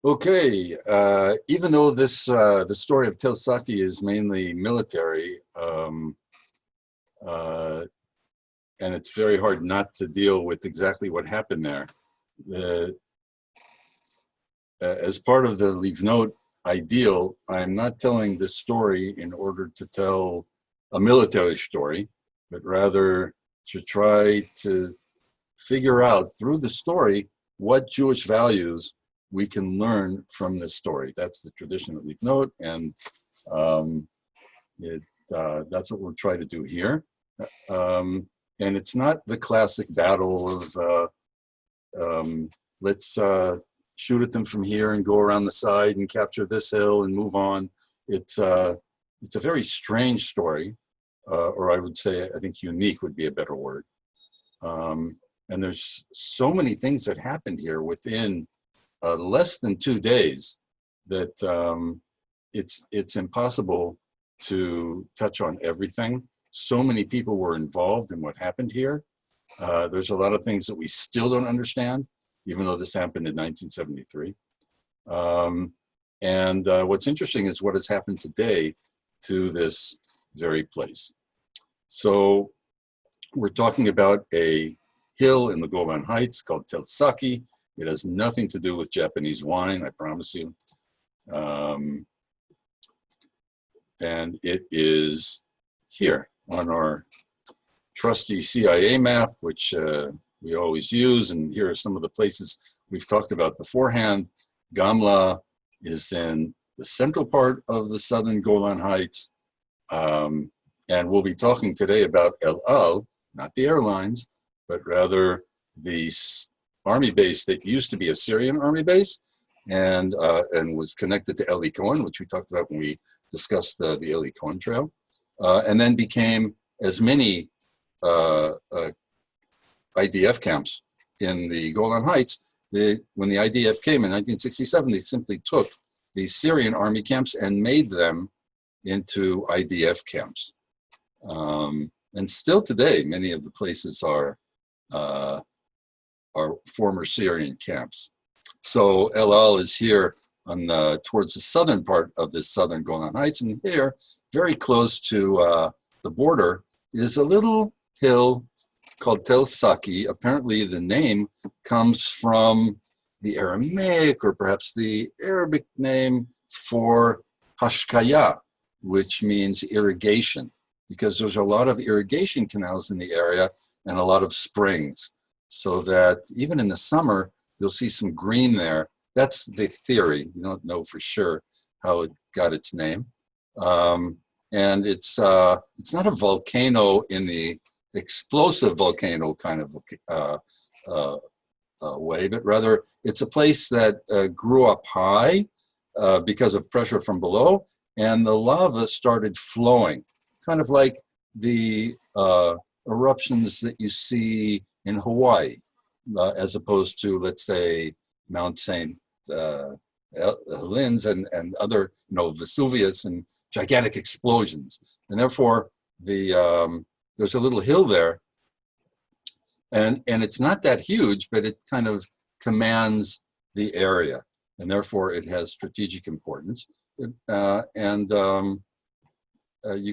Okay, even though the story of Saki is mainly military, uh, and it's very hard not to deal with exactly what happened there. The, as part of the Livnot ideal, I'm not telling this story in order to tell a military story, but rather to try to figure out through the story what Jewish values we can learn from this story. That's the tradition of Livnot, and um, that's what we'll try to do here. And it's not the classic battle of let's shoot at them from here and go around the side and capture this hill and move on. It's a very strange story, or I would say, I think unique would be a better word. And there's so many things that happened here within less than 2 days that it's impossible to touch on everything. So many people were involved in what happened here. There's a lot of things that we still don't understand, even though this happened in 1973. And what's interesting is what has happened today to this very place. So we're talking about a hill in the Golan Heights called Saki. It has nothing to do with Japanese wine, I promise you. And it is here on our trusty CIA map, which we always use. And here are some of the places we've talked about beforehand. Gamla is in the central part of the southern Golan Heights. And we'll be talking today about El Al, not the airlines, but rather the army base that used to be a Syrian army base and was connected to Eli Cohen, which we talked about when we discussed the Eli Cohen trail, and then became as many IDF camps in the Golan Heights. When the IDF came in 1967, they simply took these Syrian army camps and made them into IDF camps. And still today, many of the places are former Syrian camps. So El Al is here on towards the southern part of this southern Golan Heights, and here, very close to the border, is a little hill called Tel Saki. Apparently, the name comes from the Aramaic or perhaps the Arabic name for Hashkaya, which means irrigation, because there's a lot of irrigation canals in the area and a lot of springs, so that even in the summer, you'll see some green there. That's the theory. You don't know for sure how it got its name. And it's not a volcano in the explosive volcano kind of way, but rather it's a place that grew up high because of pressure from below, and the lava started flowing, kind of like the eruptions that you see in Hawaii, as opposed to, let's say, Mount St. Helens and other, Vesuvius and gigantic explosions. And therefore, there's a little hill there, and it's not that huge, but it kind of commands the area, and therefore it has strategic importance. You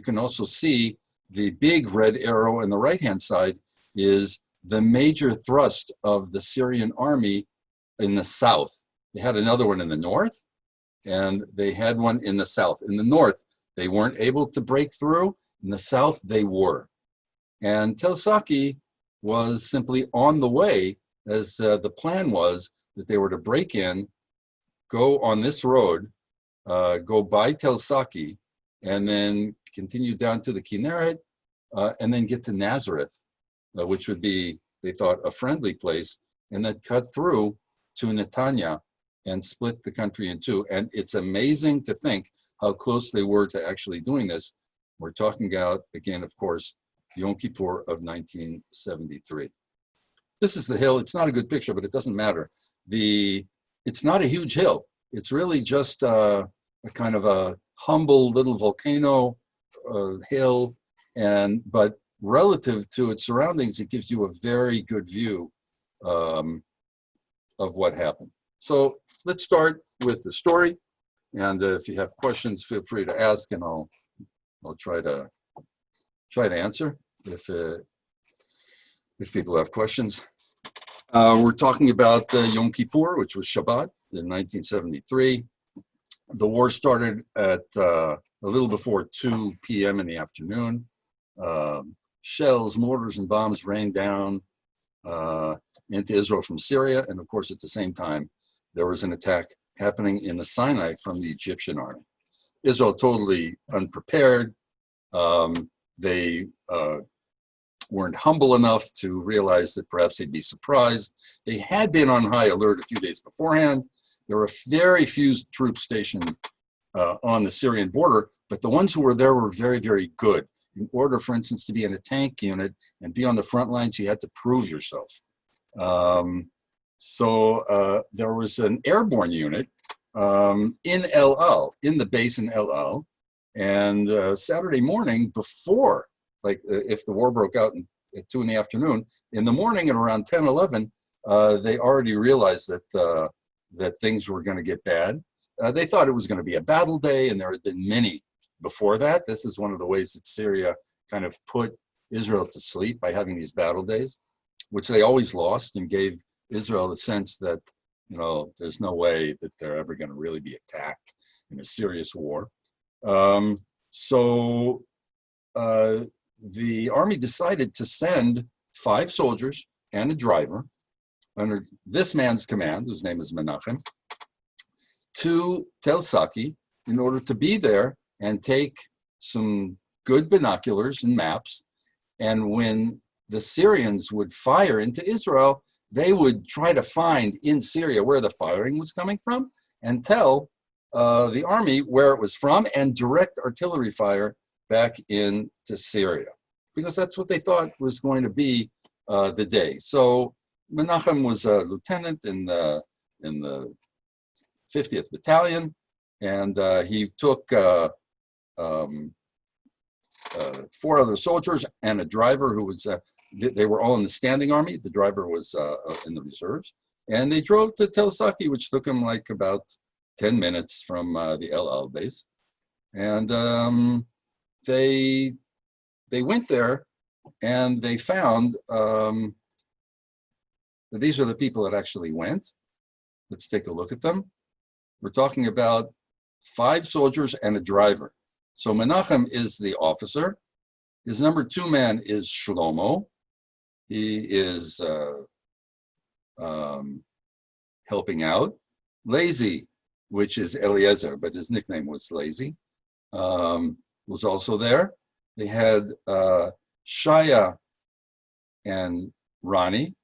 can also see the big red arrow on the right-hand side is the major thrust of the Syrian army in the south. They had another one in the north, and they had one in the south. In the north, they weren't able to break through. In the south, they were. And Tel Saki was simply on the way, as the plan was that they were to break in, go on this road, go by Tel Saki, and then continue down to the Kinneret, and then get to Nazareth, which would be, they thought, a friendly place, and then cut through to Netanya and split the country in two. And it's amazing to think how close they were to actually doing this. We're talking about, again, of course, Yom Kippur of 1973. This is the hill. It's not a good picture, but it doesn't matter. It's not a huge hill. It's really just a kind of a humble little volcano hill, but relative to its surroundings, it gives you a very good view of what happened. So let's start with the story. And if you have questions, feel free to ask, and I'll try to answer if people have questions. We're talking about Yom Kippur, which was Shabbat in 1973. The war started at a little before 2 p.m. in the afternoon. Shells, mortars, and bombs rained down into Israel from Syria, and of course, at the same time, there was an attack happening in the Sinai from the Egyptian army. Israel totally unprepared. They weren't humble enough to realize that perhaps they'd be surprised. They had been on high alert a few days beforehand. There were very few troops stationed on the Syrian border, but the ones who were there were very, very good. In order, for instance, to be in a tank unit and be on the front lines, you had to prove yourself. So there was an airborne unit in El Al, in the base in El Al, and Saturday morning before, like if the war broke out at 2 in the afternoon, in the morning at around 10, 11, they already realized that that things were going to get bad. They thought it was going to be a battle day, and there had been many before that. This is one of the ways that Syria kind of put Israel to sleep, by having these battle days, which they always lost, and gave Israel the sense that, you know, there's no way that they're ever going to really be attacked in a serious war. So the army decided to send 5 soldiers and a driver under this man's command, whose name is Menachem, to Saki in order to be there and take some good binoculars and maps. And when the Syrians would fire into Israel, they would try to find in Syria where the firing was coming from and tell the army where it was from, and direct artillery fire back into Syria, because that's what they thought was going to be the day. So Menachem was a lieutenant in the 50th Battalion, and he took 4 other soldiers and a driver who was, they were all in the standing army. The driver was in the reserves. And they drove to Tel Saki, which took them like about 10 minutes from the El Al base. And they went there, and they found, these are the people that actually went. Let's take a look at them. We're talking about 5 soldiers and a driver. So Menachem is the officer. His number 2 man is Shlomo. He is helping out. Lazy, which is Eliezer, but his nickname was Lazy, was also there. They had Shaya and Roni,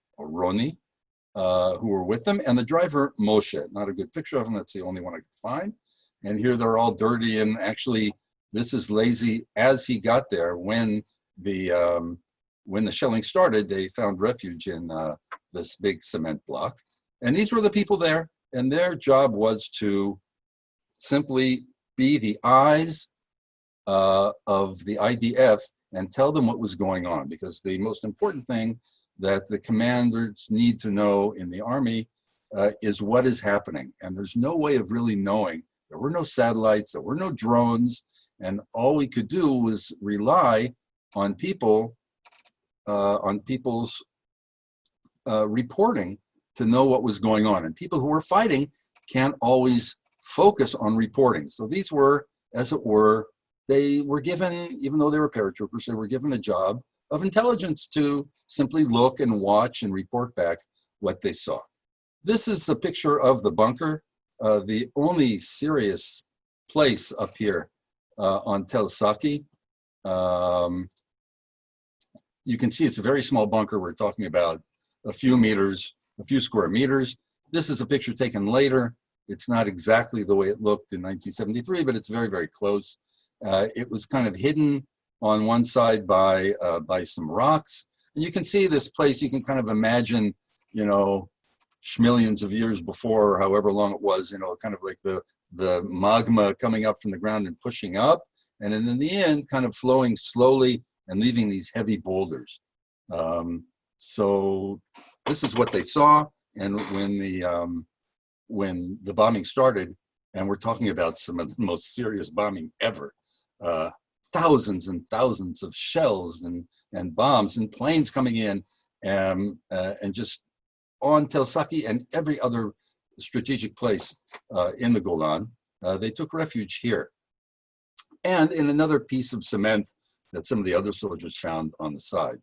who were with them, and the driver, Moshe. Not a good picture of him. That's the only one I could find. And here they're all dirty, and actually, this is Lazy as he got there. When the shelling started, they found refuge in this big cement block. And these were the people there, and their job was to simply be the eyes of the IDF and tell them what was going on, because the most important thing that the commanders need to know in the army is what is happening. And there's no way of really knowing. There were no satellites, there were no drones, and all we could do was rely on people, on people's reporting to know what was going on. And people who were fighting can't always focus on reporting. So these were, as it were, they were given, even though they were paratroopers, they were given a job of intelligence to simply look and watch and report back what they saw. This is a picture of the bunker, the only serious place up here on Tel Saki. You can see it's a very small bunker. We're talking about a few meters, a few square meters. This is a picture taken later. It's not exactly the way it looked in 1973, but it's very, very close. It was kind of hidden on one side by some rocks. And you can see this place, you can kind of imagine, you know, millions of years before, or however long it was, you know, kind of like the magma coming up from the ground and pushing up, and then in the end, kind of flowing slowly and leaving these heavy boulders. So this is what they saw. And when when the bombing started, and we're talking about some of the most serious bombing ever. Thousands and thousands of shells and bombs and planes coming in, and just on Tel Saki and every other strategic place in the Golan. They took refuge here. And in another piece of cement that some of the other soldiers found on the side.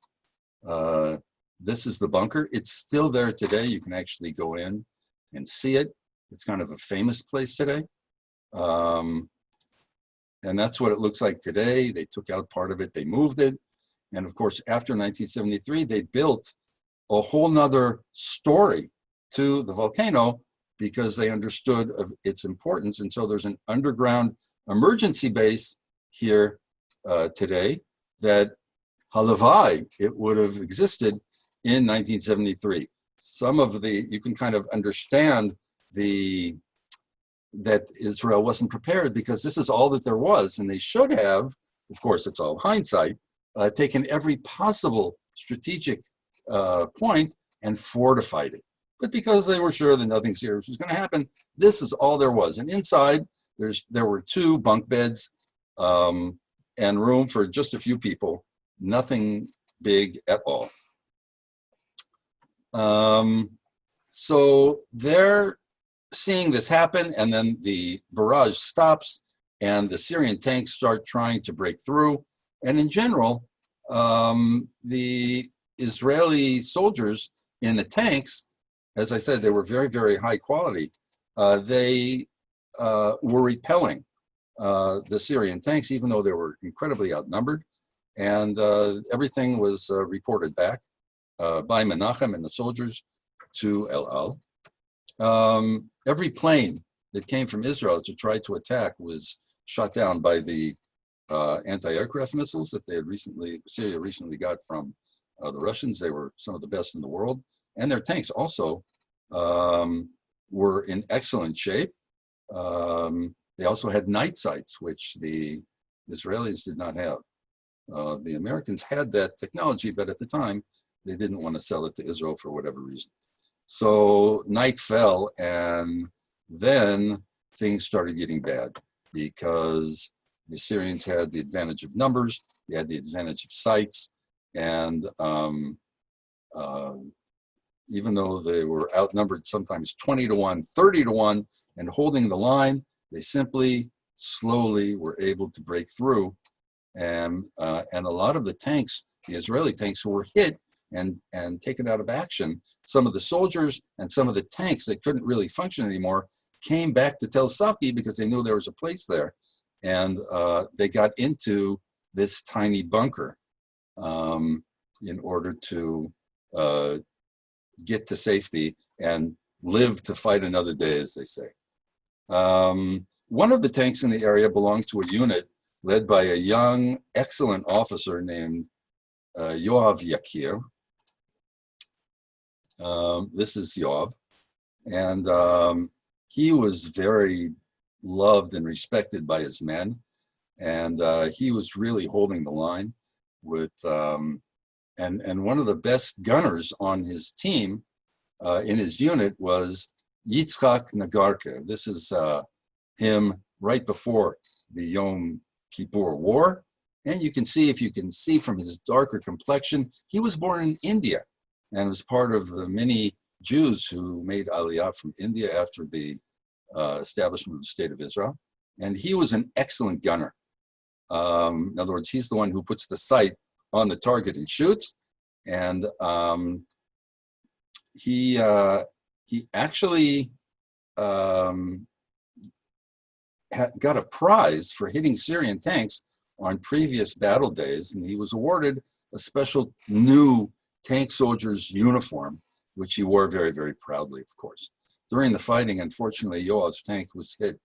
This is the bunker. It's still there today. You can actually go in and see it. It's kind of a famous place today. And that's what it looks like today. They took out part of it, they moved it. And of course, after 1973, they built a whole nother story to the volcano because they understood of its importance. And so there's an underground emergency base here today that halavai, it would have existed in 1973. Some of the, you can kind of understand that Israel wasn't prepared because this is all that there was. And they should have, of course, it's all hindsight, taken every possible strategic point and fortified it. But because they were sure that nothing serious was going to happen, this is all there was. And inside, there were 2 bunk beds and room for just a few people, nothing big at all. So they're seeing this happen, and then the barrage stops, and the Syrian tanks start trying to break through. And in general, the Israeli soldiers in the tanks, as I said, they were very, very high quality. They were repelling the Syrian tanks, even though they were incredibly outnumbered. And everything was reported back by Menachem and the soldiers to El Al. Every plane that came from Israel to try to attack was shot down by the anti-aircraft missiles that Syria recently got from the Russians. They were some of the best in the world. And their tanks also were in excellent shape. They also had night sights, which the Israelis did not have. The Americans had that technology, but at the time, they didn't want to sell it to Israel for whatever reason. So night fell, and then things started getting bad because the Syrians had the advantage of numbers, they had the advantage of sights, and even though they were outnumbered sometimes 20 to 1, 30 to 1, and holding the line, they simply slowly were able to break through. And a lot of the tanks, the Israeli tanks who were hit and taken out of action, some of the soldiers and some of the tanks that couldn't really function anymore came back to Tel Saki because they knew there was a place there. And they got into this tiny bunker in order to get to safety and live to fight another day, as they say. One of the tanks in the area belonged to a unit led by a young, excellent officer named Yoav Yakir. This is Yoav. And he was very loved and respected by his men. And he was really holding the line with, and one of the best gunners on his team in his unit was Yitzhak Nagarka. This is him right before the Yom Kippur War. And you can see, if you can see from his darker complexion, he was born in India and was part of the many Jews who made Aliyah from India after the establishment of the State of Israel. And he was an excellent gunner. In other words, he's the one who puts the sight on the target and shoots. And he actually got a prize for hitting Syrian tanks on previous battle days, and he was awarded a special new tank soldier's uniform, which he wore very, very proudly, of course. During the fighting, unfortunately, Yoav's tank was hit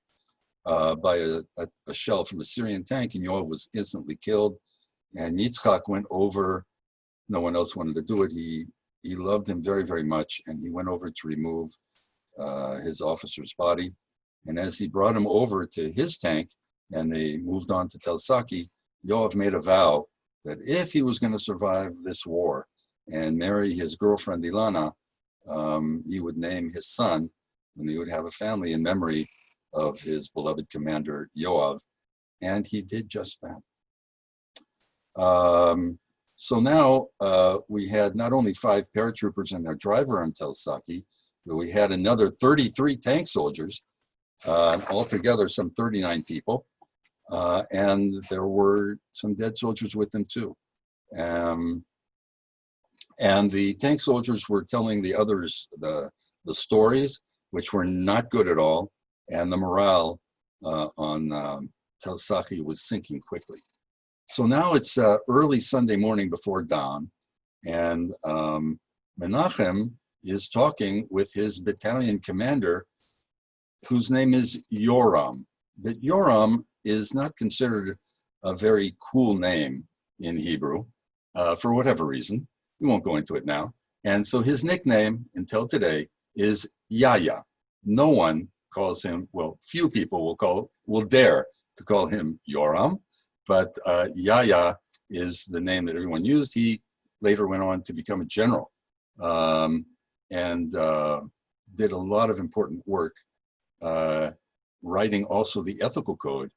by a shell from a Syrian tank, and Yoav was instantly killed. And Yitzhak went over. No one else wanted to do it. He loved him very, very much, and he went over to remove his officer's body. And as he brought him over to his tank, and they moved on to Tel Saki, Yoav made a vow that if he was going to survive this war and marry his girlfriend Ilana, he would name his son when he would have a family in memory of his beloved commander Yoav, and he did just that. So now we had not only 5 paratroopers and their driver on Tel Saki, but we had another 33 tank soldiers, altogether some 39 people, and there were some dead soldiers with them too. And the tank soldiers were telling the others the stories, which were not good at all, and the morale on Tel Saki was sinking quickly. So now it's early Sunday morning before dawn, and Menachem is talking with his battalion commander, whose name is Yoram. But Yoram is not considered a very cool name in Hebrew, for whatever reason. We won't go into it now. And so his nickname until today is Yaya. No one calls him, well, few people will dare to call him Yoram, but Yaya is the name that everyone used. He later went on to become a general, and did a lot of important work, writing also the ethical code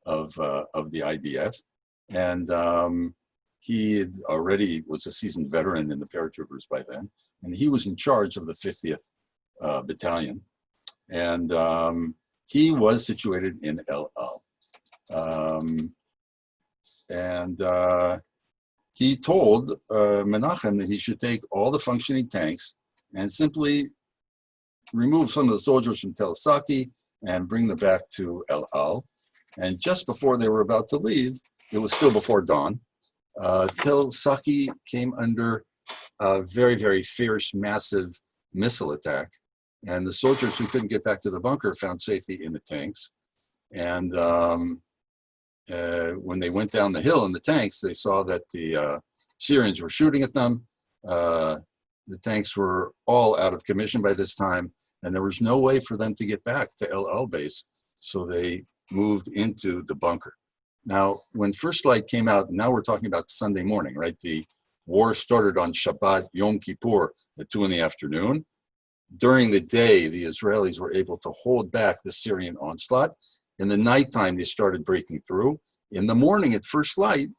of the IDF. And he already was a seasoned veteran in the paratroopers by then, and he was in charge of the 50th Battalion. And he was situated in El Al. He told Menachem that he should take all the functioning tanks and simply remove some of the soldiers from Tel Saki and bring them back to El Al. And just before they were about to leave, it was still before dawn, Tel Saki came under a very, very fierce, massive missile attack. And the soldiers who couldn't get back to the bunker found safety in the tanks. And when they went down the hill in the tanks, they saw that the Syrians were shooting at them. The tanks were all out of commission by this time, and there was no way for them to get back to El Al base. So they moved into the bunker. Now, when first light came out, now we're talking about Sunday morning, right? The war started on Shabbat, Yom Kippur at 2 in the afternoon. During the day, the Israelis were able to hold back the Syrian onslaught. In the nighttime, they started breaking through. In the morning, at first light,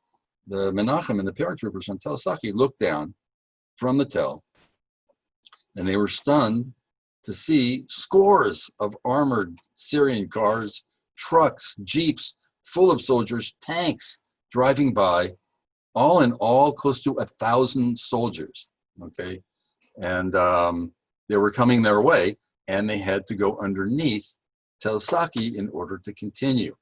the Menachem and the paratroopers on Tel Saki looked down from the Tel, and they were stunned to see scores of armored Syrian cars, trucks, jeeps, full of soldiers, tanks driving by, all in all close to 1,000 soldiers, okay? And they were coming their way, and they had to go underneath Tel Saki in order to continue.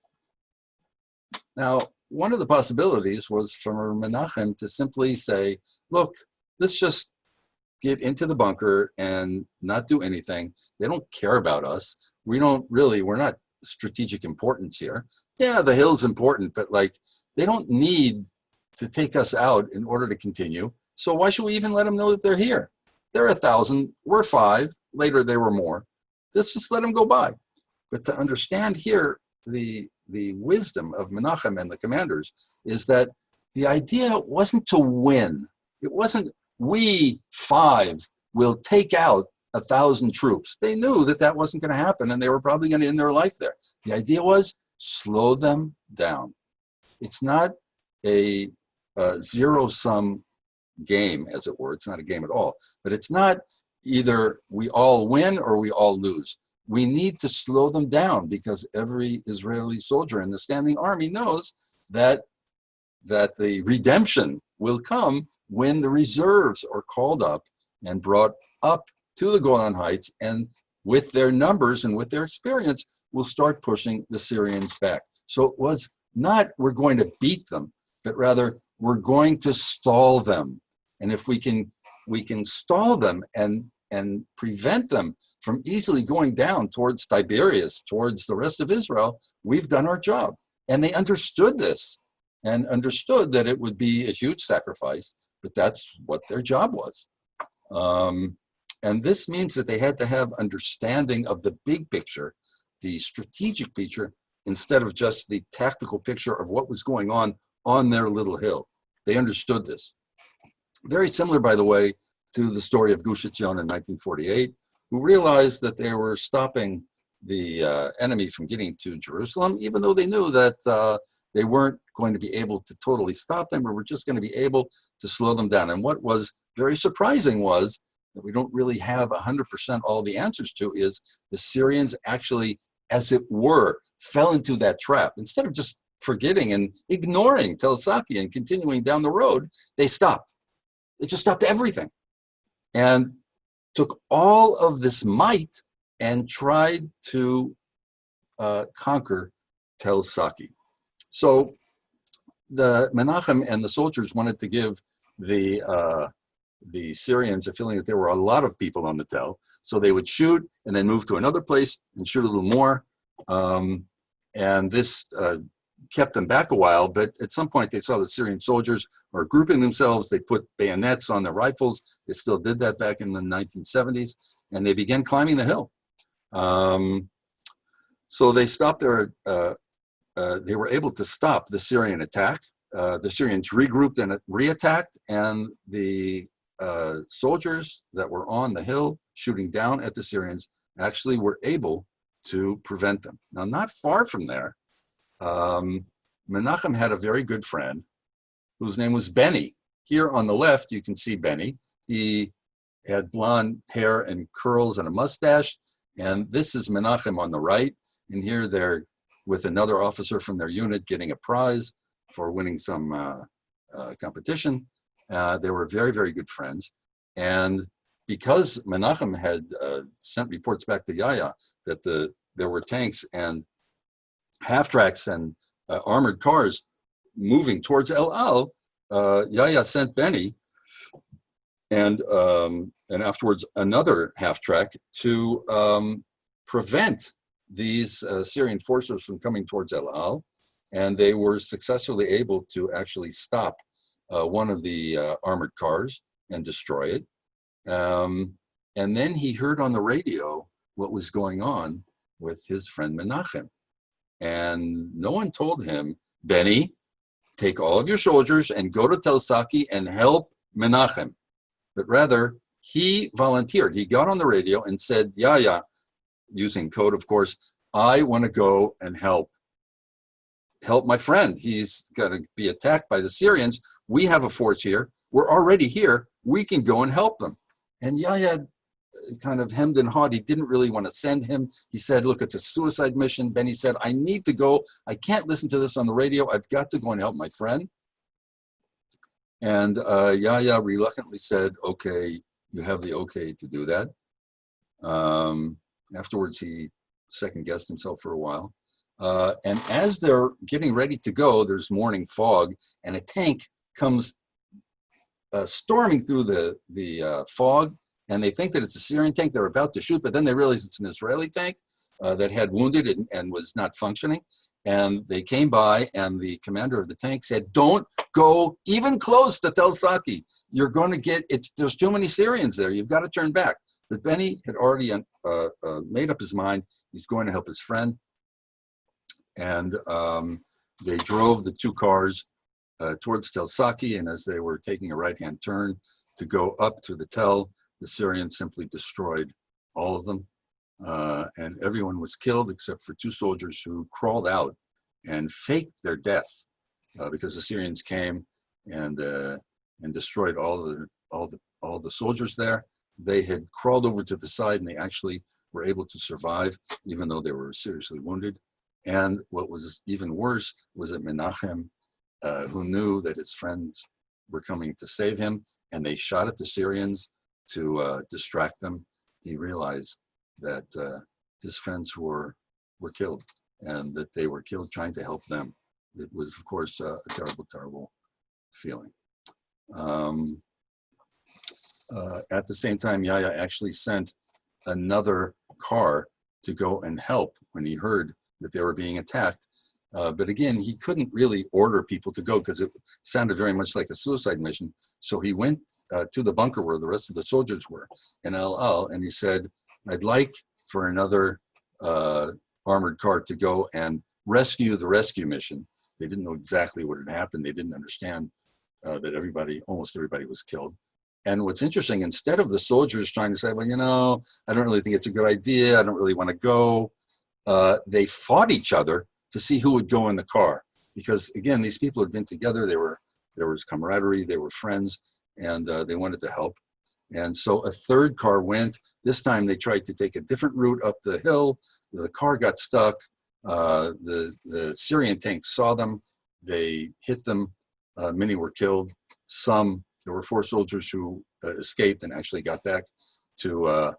Now, one of the possibilities was for Menachem to simply say, look, let's just get into the bunker and not do anything. They don't care about us. We're not strategic importance here. Yeah, the hill's important, but like, they don't need to take us out in order to continue. So why should we even let them know that they're here? They're 1,000, we're 5, later they were more. Let's just let them go by. But to understand here, the wisdom of Menachem and the commanders is that the idea wasn't to win. It wasn't, we 5 will take out 1,000 troops. They knew that that wasn't going to happen, and they were probably going to end their life there. The idea was slow them down. It's not a zero-sum game, as it were. It's not a game at all. But it's not either we all win or we all lose. We need to slow them down because every Israeli soldier in the standing army knows that the redemption will come when the reserves are called up and brought up to the Golan Heights, and with their numbers and with their experience, will start pushing the Syrians back. So it was not we're going to beat them, but rather we're going to stall them. And if we can stall them and prevent them from easily going down towards Tiberias, towards the rest of Israel, we've done our job. And they understood this and understood that it would be a huge sacrifice, but that's what their job was. And this means that they had to have understanding of the big picture, the strategic picture, instead of just the tactical picture of what was going on their little hill. They understood this. Very similar, by the way, to the story of Gush Etzion in 1948, who realized that they were stopping the enemy from getting to Jerusalem, even though they knew that they weren't going to be able to totally stop them, or were just going to be able to slow them down. And what was very surprising was that we don't really have 100% all the answers to is the Syrians actually, as it were, fell into that trap. Instead of just forgetting and ignoring Tel Saki and continuing down the road, they stopped. They just stopped everything and took all of this might and tried to conquer Tel Saki. So the Menachem and the soldiers wanted to give the Syrians a feeling that there were a lot of people on the Tel, so they would shoot and then move to another place and shoot a little more, and this kept them back a while. But at some point, they saw the Syrian soldiers are grouping themselves. They put bayonets on their rifles. They still did that back in the 1970s, and they began climbing the hill. So they stopped their. They were able to stop the Syrian attack. The Syrians regrouped and reattacked, and the soldiers that were on the hill shooting down at the Syrians actually were able to prevent them. Now, not far from there, Menachem had a very good friend whose name was Benny. Here on the left, you can see Benny. He had blonde hair and curls and a mustache, and this is Menachem on the right. And here they're with another officer from their unit getting a prize for winning some competition. They were very, very good friends. And because Menachem had sent reports back to Yahya that there were tanks and half-tracks and armored cars moving towards El Al, Yahya sent Benny and afterwards another half-track to prevent these Syrian forces from coming towards El Al, and they were successfully able to actually stop one of the armored cars and destroy it. And then he heard on the radio what was going on with his friend Menachem. And no one told him, Benny, take all of your soldiers and go to Tel Saki and help Menachem. But rather, he volunteered. He got on the radio and said, Yahya, using code, of course, I want to go and help my friend. He's going to be attacked by the Syrians. We have a force here. We're already here. We can go and help them. And Yahya kind of hemmed and hawed. He didn't really want to send him. He said, look, it's a suicide mission. Benny said, I need to go. I can't listen to this on the radio. I've got to go and help my friend. And Yahya reluctantly said, okay, you have the okay to do that. Afterwards, he second-guessed himself for a while. And as they're getting ready to go, there's morning fog, and a tank comes storming through the fog, and they think that it's a Syrian tank. They're about to shoot, but then they realize it's an Israeli tank that had wounded and was not functioning. And they came by, and the commander of the tank said, don't go even close to Tel Saki. You're going to get, there's too many Syrians there. You've got to turn back. But Benny had already made up his mind. He's going to help his friend. And they drove the two cars towards Tel Saki, and as they were taking a right-hand turn to go up to the Tel, the Syrians simply destroyed all of them. And everyone was killed except for two soldiers who crawled out and faked their death because the Syrians came and destroyed all the soldiers there. They had crawled over to the side, and they actually were able to survive, even though they were seriously wounded. And what was even worse was that Menachem, who knew that his friends were coming to save him, and they shot at the Syrians to distract them, he realized that his friends were killed, and that they were killed trying to help them. It was, of course, a terrible, terrible feeling. At the same time, Yahya actually sent another car to go and help when he heard that they were being attacked. But again, he couldn't really order people to go because it sounded very much like a suicide mission. So he went to the bunker where the rest of the soldiers were in El Al, and he said, I'd like for another armored car to go and rescue the rescue mission. They didn't know exactly what had happened. They didn't understand that almost everybody was killed. And what's interesting, instead of the soldiers trying to say, well, you know, I don't really think it's a good idea, I don't really want to go, they fought each other to see who would go in the car. Because again, these people had been together, there was camaraderie, they were friends, and they wanted to help. And so a third car went. This time they tried to take a different route up the hill. The car got stuck. The Syrian tanks saw them. They hit them. Many were killed. There were 4 soldiers who escaped and actually got back to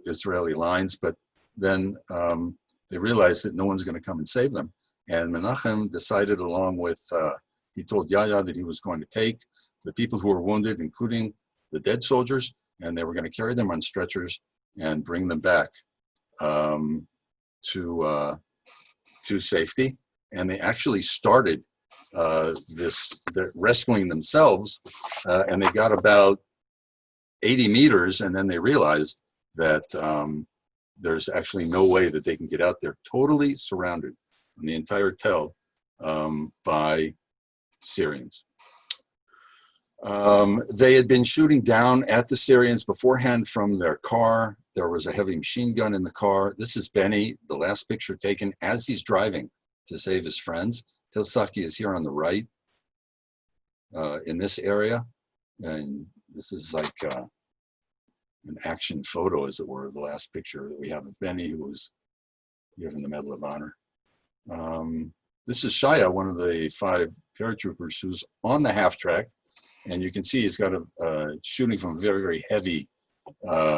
Israeli lines. But then they realized that no one's going to come and save them. And Menachem decided, along with, he told Yahya that he was going to take the people who were wounded, including the dead soldiers, and they were going to carry them on stretchers and bring them back to safety. And they actually started they're rescuing themselves, and they got about 80 meters, and then they realized that there's actually no way that they can get out. They're totally surrounded in the entire Tel by Syrians. They had been shooting down at the Syrians beforehand from their car. There was a heavy machine gun in the car. This is Benny, the last picture taken as he's driving to save his friends. Saki is here on the right in this area. And this is like an action photo, as it were, the last picture that we have of Benny, who was given the Medal of Honor. This is Shaya, one of the 5 paratroopers, who's on the half track. And you can see he's got a shooting from a very, very heavy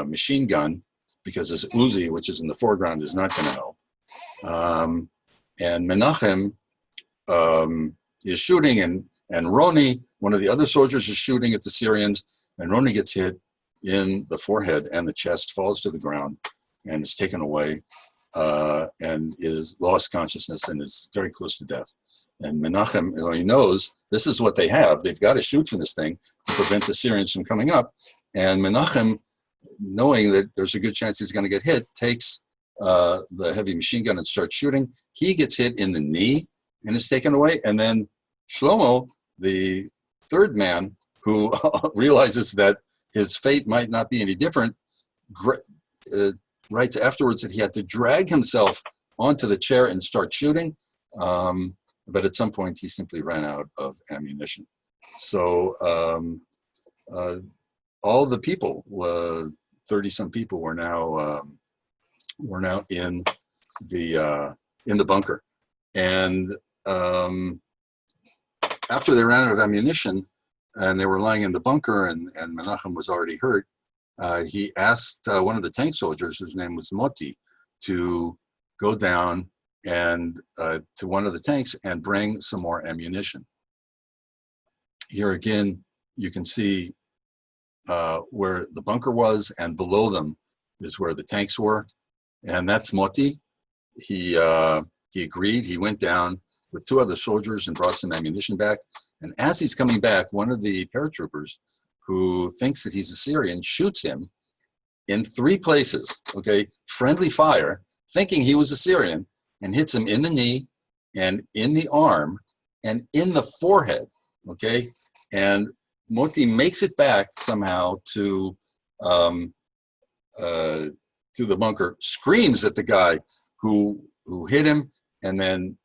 machine gun, because this Uzi, which is in the foreground, is not going to help. And Menachem is shooting, and Roni, one of the other soldiers, is shooting at the Syrians, and Roni gets hit in the forehead and the chest, falls to the ground, and is taken away, and is lost consciousness and is very close to death. And Menachem, he knows this is what they have. They've got to shoot from this thing to prevent the Syrians from coming up. And Menachem, knowing that there's a good chance he's going to get hit, takes the heavy machine gun and starts shooting. He gets hit in the knee and is taken away. And then Shlomo, the third man, who realizes that his fate might not be any different, writes afterwards that he had to drag himself onto the chair and start shooting. But at some point, he simply ran out of ammunition. So all the people, 30-some people, were now in the bunker. And after they ran out of ammunition, and they were lying in the bunker, and Menachem was already hurt, he asked one of the tank soldiers, whose name was Moti, to go down and to one of the tanks and bring some more ammunition. Here again, you can see where the bunker was, and below them is where the tanks were, and that's Moti. He agreed. He went down with 2 other soldiers and brought some ammunition back. And as he's coming back, one of the paratroopers, who thinks that he's a Syrian, shoots him in 3 places. Okay, friendly fire, thinking he was a Syrian, and hits him in the knee, and in the arm, and in the forehead. Okay, and Moti makes it back somehow to the bunker, screams at the guy who hit him, and then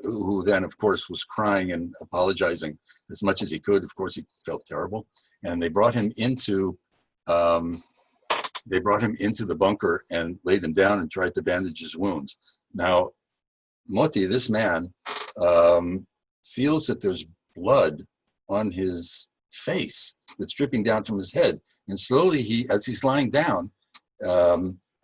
who then, of course, was crying and apologizing as much as he could. Of course, he felt terrible, and they brought him into the bunker and laid him down and tried to bandage his wounds. Now, Moti, this man, feels that there's blood on his face that's dripping down from his head, and slowly, as he's lying down,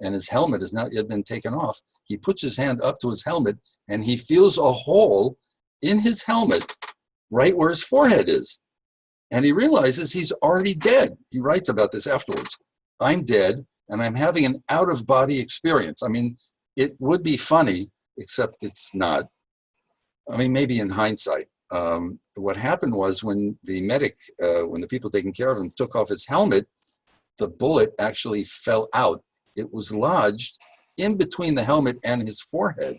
and his helmet has not yet been taken off, he puts his hand up to his helmet, and he feels a hole in his helmet right where his forehead is. And he realizes he's already dead. He writes about this afterwards. I'm dead, and I'm having an out-of-body experience. I mean, it would be funny, except it's not. I mean, maybe in hindsight. What happened was, when the medic, when the people taking care of him took off his helmet, the bullet actually fell out. It was lodged in between the helmet and his forehead,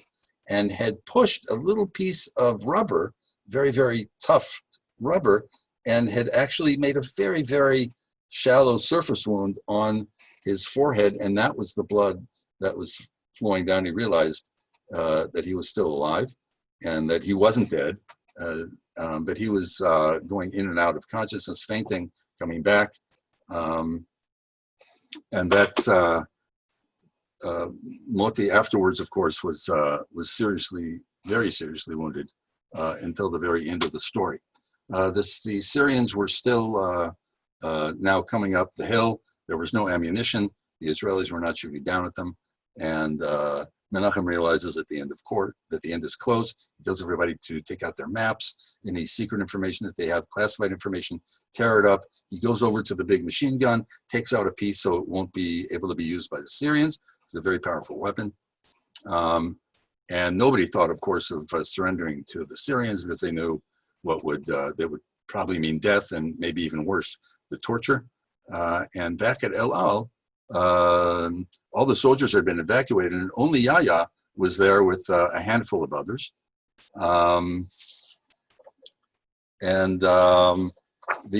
and had pushed a little piece of rubber, very, very tough rubber, and had actually made a very, very shallow surface wound on his forehead, and that was the blood that was flowing down. He realized that he was still alive and that he wasn't dead, but he was going in and out of consciousness, fainting, coming back. And that's Moti afterwards, of course, was seriously, very seriously wounded until the very end of the story. The Syrians were still now coming up the hill. There was no ammunition. The Israelis were not shooting down at them. And Menachem realizes at the end of court that the end is close. He tells everybody to take out their maps, any secret information that they have, classified information, tear it up. He goes over to the big machine gun, takes out a piece so it won't be able to be used by the Syrians. It's a very powerful weapon. And nobody thought, of course, of surrendering to the Syrians because they knew what would that would probably mean death and maybe even worse, the torture. And back at El Al, all the soldiers had been evacuated, and only Yahya was there with a handful of others. The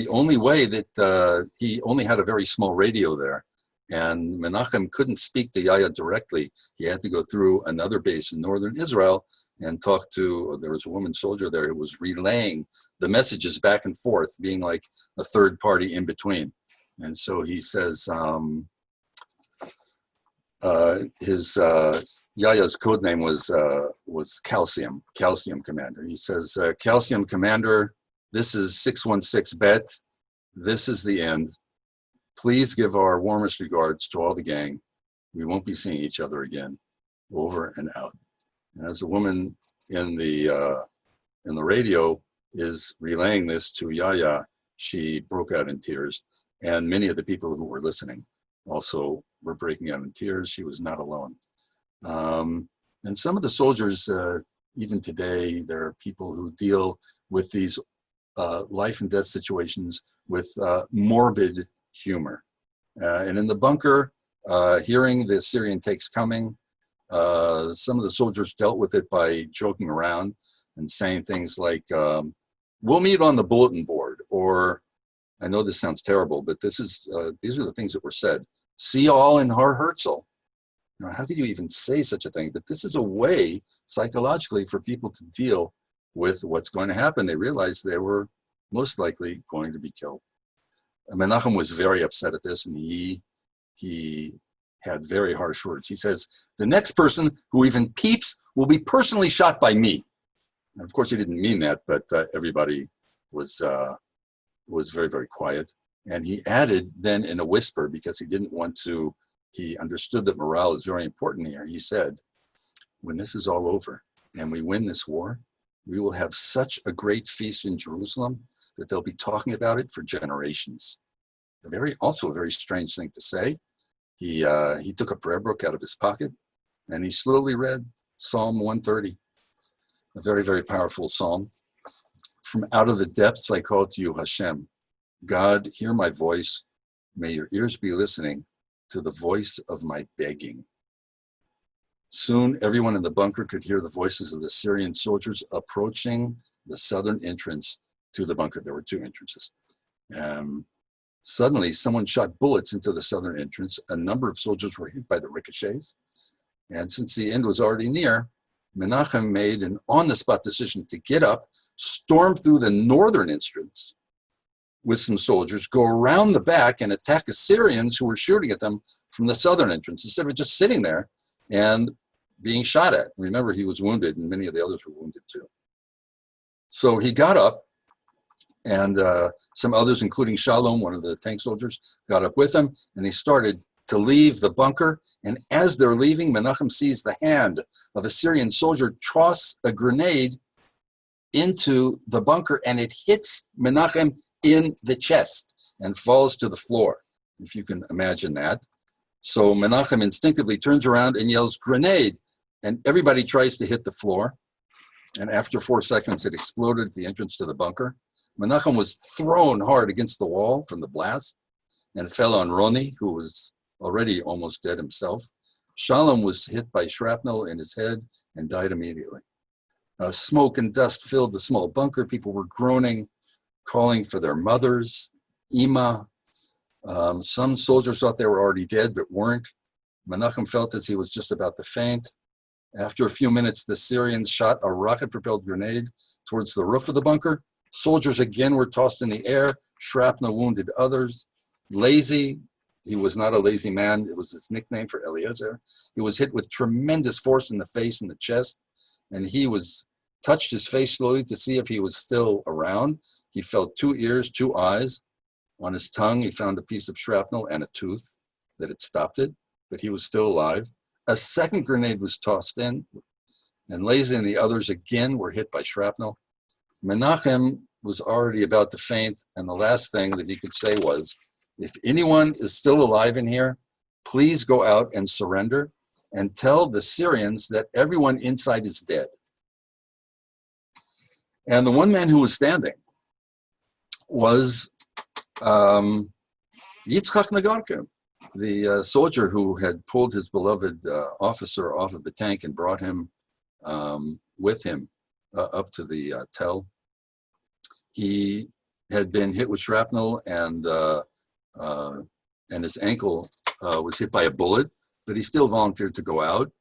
only way that he only had a very small radio there, and Menachem couldn't speak to Yahya directly. He had to go through another base in northern Israel and talk to, there was a woman soldier there who was relaying the messages back and forth, being like a third party in between. And so he says, Yahya's code name was Calcium Commander. He says, Calcium Commander, this is 616 Bet. This is the end. Please give our warmest regards to all the gang. We won't be seeing each other again. Over and out. And as the woman in the radio is relaying this to Yahya, she broke out in tears. And many of the people who were listening also were breaking out in tears. She was not alone. And some of the soldiers, even today, there are people who deal with these life and death situations with morbid humor. And in the bunker, hearing the Syrian tanks coming, some of the soldiers dealt with it by joking around and saying things like, we'll meet on the bulletin board, or I know this sounds terrible, but these are the things that were said. See you all in Har Herzl. You know, how could you even say such a thing? But this is a way psychologically for people to deal with what's going to happen. They realized they were most likely going to be killed. Menachem was very upset at this, and he had very harsh words. He says, the next person who even peeps will be personally shot by me. And of course, he didn't mean that, but everybody was very, very quiet. And he added then in a whisper, because he didn't want to, he understood that morale is very important here. He said, when this is all over and we win this war, we will have such a great feast in Jerusalem that they'll be talking about it for generations. Also a very strange thing to say. He took a prayer book out of his pocket and he slowly read Psalm 130, a very, very powerful psalm. From out of the depths I call to you, Hashem. God, hear my voice. May your ears be listening to the voice of my begging. Soon everyone in the bunker could hear the voices of the Syrian soldiers approaching the southern entrance to the bunker. There were two entrances. Suddenly, someone shot bullets into the southern entrance. A number of soldiers were hit by the ricochets. And since the end was already near, Menachem made an on-the-spot decision to get up, storm through the northern entrance with some soldiers, go around the back and attack the Syrians who were shooting at them from the southern entrance, instead of just sitting there and being shot at. Remember, he was wounded, and many of the others were wounded too. So he got up, and some others, including Shalom, one of the tank soldiers, got up with him, and they started to leave the bunker. And as they're leaving, Menachem sees the hand of a Syrian soldier toss a grenade into the bunker, and it hits Menachem in the chest and falls to the floor, if you can imagine that. So Menachem instinctively turns around and yells, grenade, and everybody tries to hit the floor. And after 4 seconds, it exploded at the entrance to the bunker. Menachem was thrown hard against the wall from the blast and fell on Roni, who was already almost dead himself. Shalom was hit by shrapnel in his head and died immediately. Smoke and dust filled the small bunker. People were groaning, calling for their mothers, Ima. Some soldiers thought they were already dead, but weren't. Menachem felt as he was just about to faint. After a few minutes, the Syrians shot a rocket-propelled grenade towards the roof of the bunker. Soldiers again were tossed in the air. Shrapnel wounded others. Lazy, he was not a lazy man. It was his nickname for Eliezer. He was hit with tremendous force in the face and the chest, and he touched his face slowly to see if he was still around. He felt 2 ears, 2 eyes. On his tongue, he found a piece of shrapnel and a tooth that had stopped it, but he was still alive. A second grenade was tossed in, and Lazy and the others again were hit by shrapnel. Menachem was already about to faint, and the last thing that he could say was, if anyone is still alive in here, please go out and surrender and tell the Syrians that everyone inside is dead. And the one man who was standing was Yitzchak Nagarka, the soldier who had pulled his beloved officer off of the tank and brought him with him up to the tel. He had been hit with shrapnel, and his ankle was hit by a bullet, but he still volunteered to go out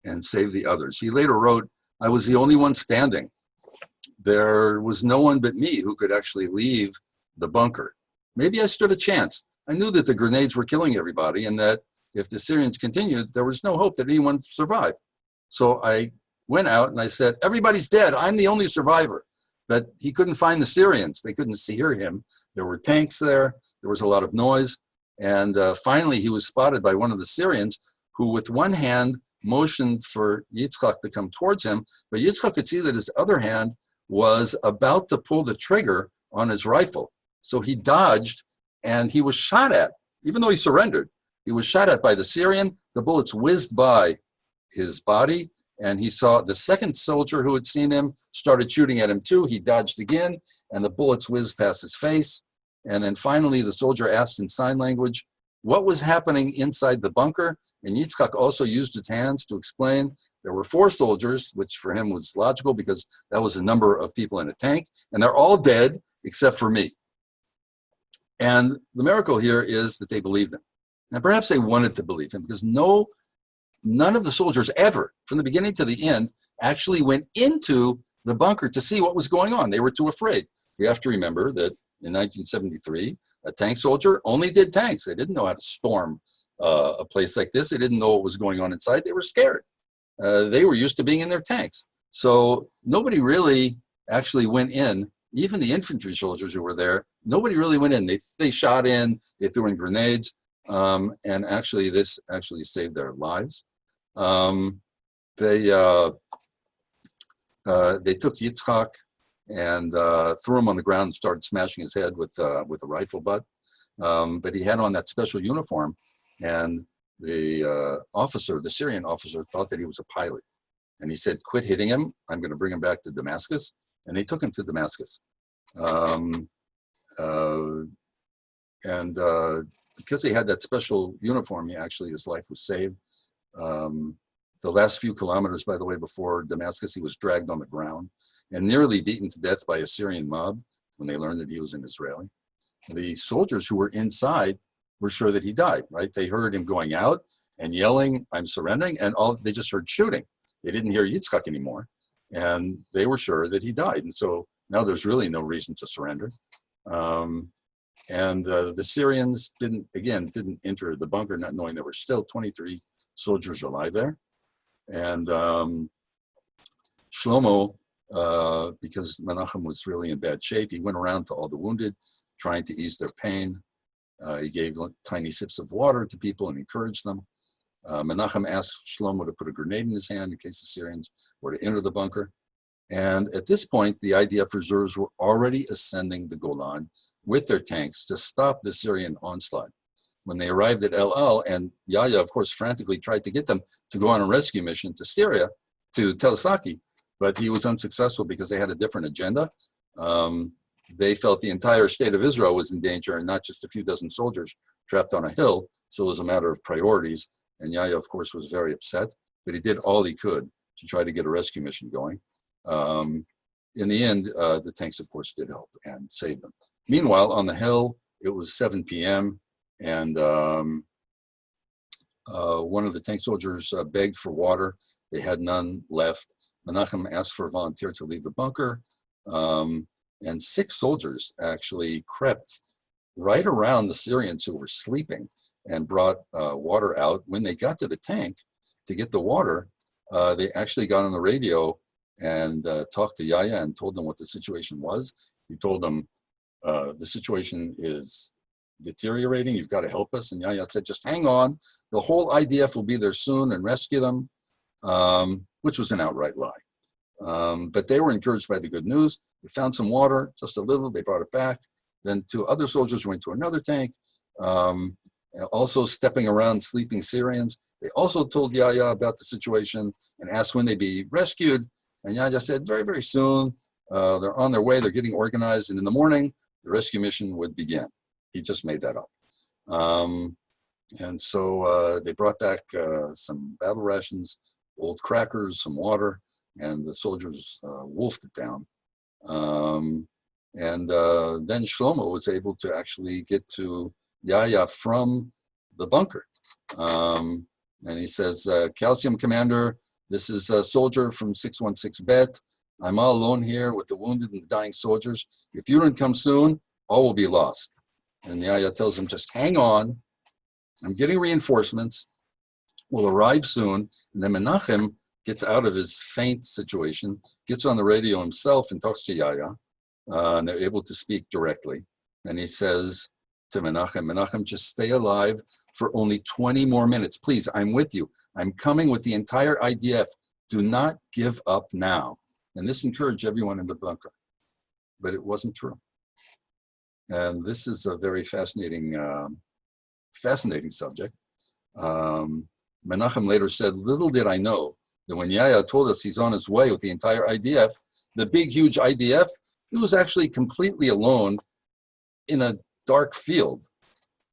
and save the others. He later wrote, "I was the only one standing. There was no one but me who could actually leave the bunker. Maybe I stood a chance. I knew that the grenades were killing everybody, and that if the Syrians continued, there was no hope that anyone would survive. So I went out and I said, everybody's dead. I'm the only survivor." But he couldn't find the Syrians. They couldn't hear him. There were tanks there. There was a lot of noise. And finally, he was spotted by one of the Syrians, who with one hand motioned for Yitzchak to come towards him. But Yitzchak could see that his other hand was about to pull the trigger on his rifle. So he dodged, and he was shot at. Even though he surrendered, he was shot at by the Syrian. The bullets whizzed by his body, and he saw the second soldier who had seen him started shooting at him too. He dodged again, and the bullets whizzed past his face. And then finally, the soldier asked in sign language what was happening inside the bunker. And Yitzchak also used his hands to explain there were 4 soldiers, which for him was logical because that was the number of people in a tank, and they're all dead except for me. And the miracle here is that they believed him. And perhaps they wanted to believe him because none of the soldiers ever, from the beginning to the end, actually went into the bunker to see what was going on. They were too afraid. We have to remember that in 1973, a tank soldier only did tanks. They didn't know how to storm a place like this. They didn't know what was going on inside. They were scared. They were used to being in their tanks. So nobody really actually went in. Even the infantry soldiers who were there, nobody really went in. They shot in, they threw in grenades, and actually this actually saved their lives. They took Yitzchak and threw him on the ground and started smashing his head with a rifle butt. But he had on that special uniform, and the Syrian officer, thought that he was a pilot. And he said, "Quit hitting him. I'm going to bring him back to Damascus." And they took him to Damascus. Because he had that special uniform, his life was saved. The last few kilometers, by the way, before Damascus, he was dragged on the ground and nearly beaten to death by a Syrian mob when they learned that he was an Israeli. The soldiers who were inside were sure that he died, right? They heard him going out and yelling, "I'm surrendering," and they just heard shooting. They didn't hear Yitzchak anymore, and they were sure that he died. And so now there's really no reason to surrender. The Syrians didn't enter the bunker, not knowing there were still 23 soldiers alive there. And Shlomo, because Menachem was really in bad shape, he went around to all the wounded, trying to ease their pain. He gave tiny sips of water to people and encouraged them. Menachem asked Shlomo to put a grenade in his hand in case the Syrians were to enter the bunker. And at this point, the IDF reserves were already ascending the Golan with their tanks to stop the Syrian onslaught. When they arrived at El Al, and Yahya, of course, frantically tried to get them to go on a rescue mission to Syria, to Tel Saki, but he was unsuccessful because they had a different agenda. They felt the entire state of Israel was in danger and not just a few dozen soldiers trapped on a hill. So it was a matter of priorities. And Yahya, of course, was very upset, but he did all he could to try to get a rescue mission going. In the end, the tanks, of course, did help and saved them. Meanwhile, on the hill, it was 7 p.m. And one of the tank soldiers begged for water. They had none left. Menachem asked for a volunteer to leave the bunker. And 6 soldiers actually crept right around the Syrians who were sleeping and brought water out. When they got to the tank to get the water, they actually got on the radio and talked to Yahya and told them what the situation was. He told them, the situation is deteriorating, you've got to help us. And Yahya said, just hang on, the whole IDF will be there soon and rescue them, which was an outright lie. But they were encouraged by the good news. They found some water, just a little, they brought it back. Then 2 other soldiers went to another tank, also stepping around sleeping Syrians. They also told Yahya about the situation and asked when they'd be rescued. And Yahya said, very, very soon. They're on their way, they're getting organized, and in the morning, the rescue mission would begin. He just made that up. And so they brought back some battle rations, old crackers, some water, and the soldiers wolfed it down. And then Shlomo was able to actually get to Yahya from the bunker. And he says, Calcium Commander, this is a soldier from 616 Bet. I'm all alone here with the wounded and the dying soldiers. If you don't come soon, all will be lost. And Yahya tells him, just hang on. I'm getting reinforcements. We'll arrive soon. And then Menachem gets out of his faint situation, gets on the radio himself and talks to Yahya. And they're able to speak directly. And he says to Menachem, just stay alive for only 20 more minutes. Please, I'm with you. I'm coming with the entire IDF. Do not give up now. And this encouraged everyone in the bunker. But it wasn't true. And this is a very fascinating subject. Menachem later said, little did I know that when Yahya told us he's on his way with the entire IDF, the big, huge IDF, he was actually completely alone in a dark field.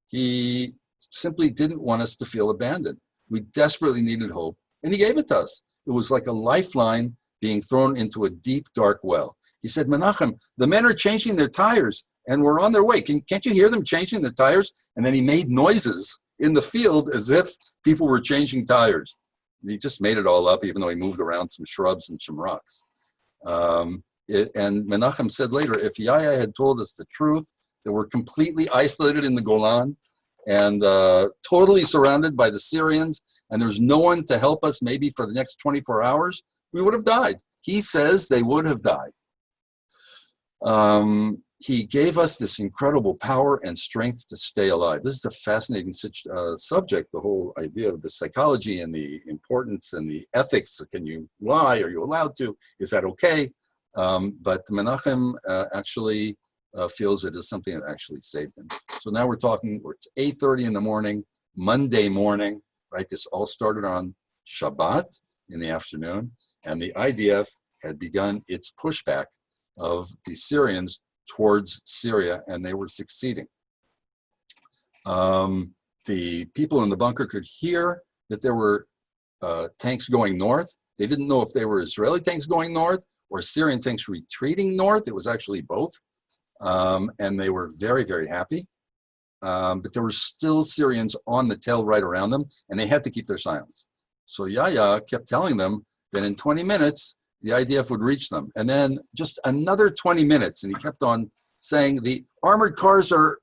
He simply didn't want us to feel abandoned. We desperately needed hope, and he gave it to us. It was like a lifeline being thrown into a deep, dark well. He said, Menachem, the men are changing their tires, and we're on their way. Can't you hear them changing their tires? And then he made noises in the field as if people were changing tires. And he just made it all up, even though he moved around some shrubs and some rocks. And Menachem said later, if Yahya had told us the truth, that we're completely isolated in the Golan and totally surrounded by the Syrians, and there's no one to help us maybe for the next 24 hours, we would have died. He says they would have died. He gave us this incredible power and strength to stay alive. This is a fascinating subject, the whole idea of the psychology and the importance and the ethics. Can you lie? Are you allowed to? Is that okay? But Menachem actually feels it is something that actually saved him. So now we're talking, it's 8:30 in the morning, Monday morning, right? This all started on Shabbat in the afternoon, and the IDF had begun its pushback of the Syrians towards Syria, and they were succeeding. The people in the bunker could hear that there were tanks going north. They didn't know if they were Israeli tanks going north or Syrian tanks retreating north. It was actually both. And they were very, very happy. But there were still Syrians on the tail right around them, and they had to keep their silence. So Yahya kept telling them that in 20 minutes, the IDF would reach them. And then just another 20 minutes, and he kept on saying, the armored cars are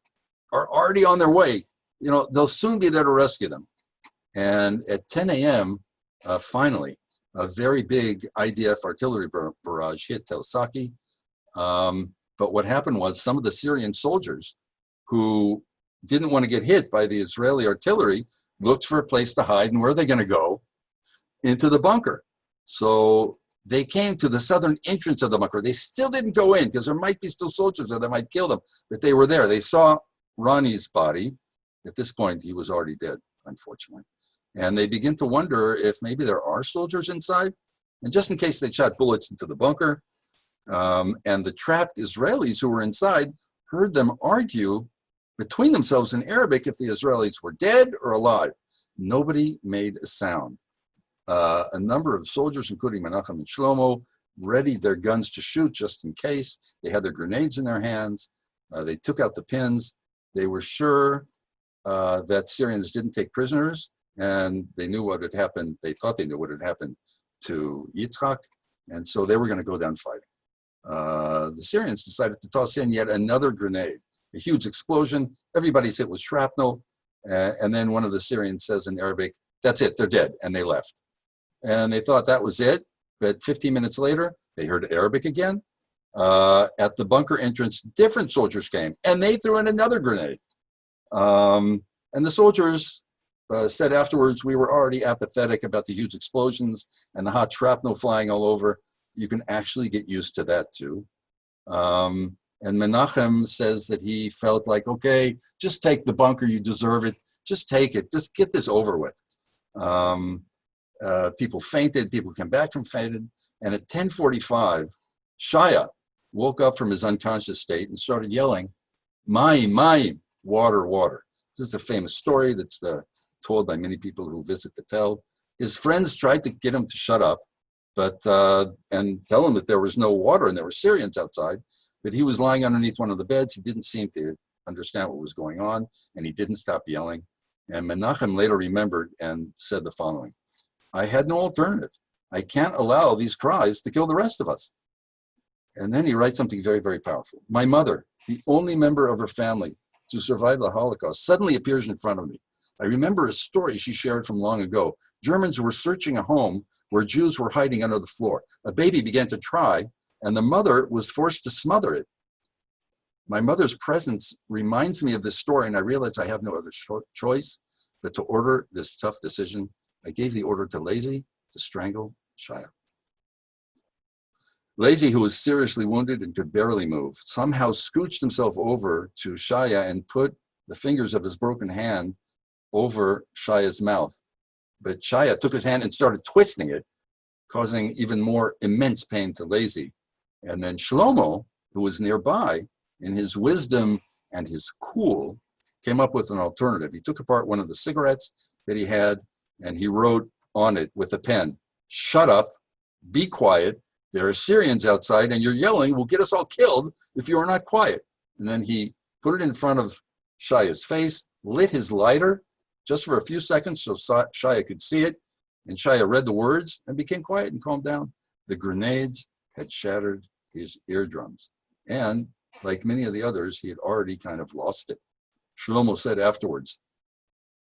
already on their way. You know, they'll soon be there to rescue them. And at 10 a.m., finally, a very big IDF artillery barrage hit Saki. But what happened was some of the Syrian soldiers who didn't want to get hit by the Israeli artillery looked for a place to hide. And where are they going to go? Into the bunker. So they came to the southern entrance of the bunker. They still didn't go in because there might be still soldiers there that might kill them, but they were there. They saw Ronnie's body. At this point, he was already dead, unfortunately. And they begin to wonder if maybe there are soldiers inside. And just in case they shot bullets into the bunker, and the trapped Israelis who were inside heard them argue between themselves in Arabic if the Israelis were dead or alive. Nobody made a sound. A number of soldiers, including Menachem and Shlomo, readied their guns to shoot just in case. They had their grenades in their hands. They took out the pins. They were sure that Syrians didn't take prisoners, and they knew what had happened. They thought they knew what had happened to Yitzhak, and so they were going to go down fighting. The Syrians decided to toss in yet another grenade, a huge explosion. Everybody's hit with shrapnel, and then one of the Syrians says in Arabic, "That's it, they're dead," and they left. And they thought that was it, but 15 minutes later, they heard Arabic again. At the bunker entrance, different soldiers came, and they threw in another grenade. And the soldiers said afterwards, we were already apathetic about the huge explosions and the hot shrapnel flying all over. You can actually get used to that too. And Menachem says that he felt like, okay, just take the bunker, you deserve it. Just take it, just get this over with. People fainted, people came back from fainted. And at 10:45, Shaya woke up from his unconscious state and started yelling, Mayim, water, water. This is a famous story that's told by many people who visit the Tel. His friends tried to get him to shut up, but and tell him that there was no water and there were Syrians outside, but he was lying underneath one of the beds. He didn't seem to understand what was going on, and he didn't stop yelling. And Menachem later remembered and said the following: I had no alternative. I can't allow these cries to kill the rest of us. And then he writes something very, very powerful. My mother, the only member of her family to survive the Holocaust, suddenly appears in front of me. I remember a story she shared from long ago. Germans were searching a home where Jews were hiding under the floor. A baby began to cry, and the mother was forced to smother it. My mother's presence reminds me of this story, and I realize I have no other choice but to order this tough decision. I gave the order to Lazy to strangle Shaya. Lazy, who was seriously wounded and could barely move, somehow scooched himself over to Shaya and put the fingers of his broken hand over Shaya's mouth. But Shaya took his hand and started twisting it, causing even more immense pain to Lazy. And then Shlomo, who was nearby, in his wisdom and his cool, came up with an alternative. He took apart one of the cigarettes that he had, and he wrote on it with a pen, shut up, be quiet, there are Syrians outside and your yelling will get us all killed if you are not quiet. And then he put it in front of Shaya's face, lit his lighter just for a few seconds so Shaya could see it. And Shaya read the words and became quiet and calmed down. The grenades had shattered his eardrums. And like many of the others, he had already kind of lost it. Shlomo said afterwards,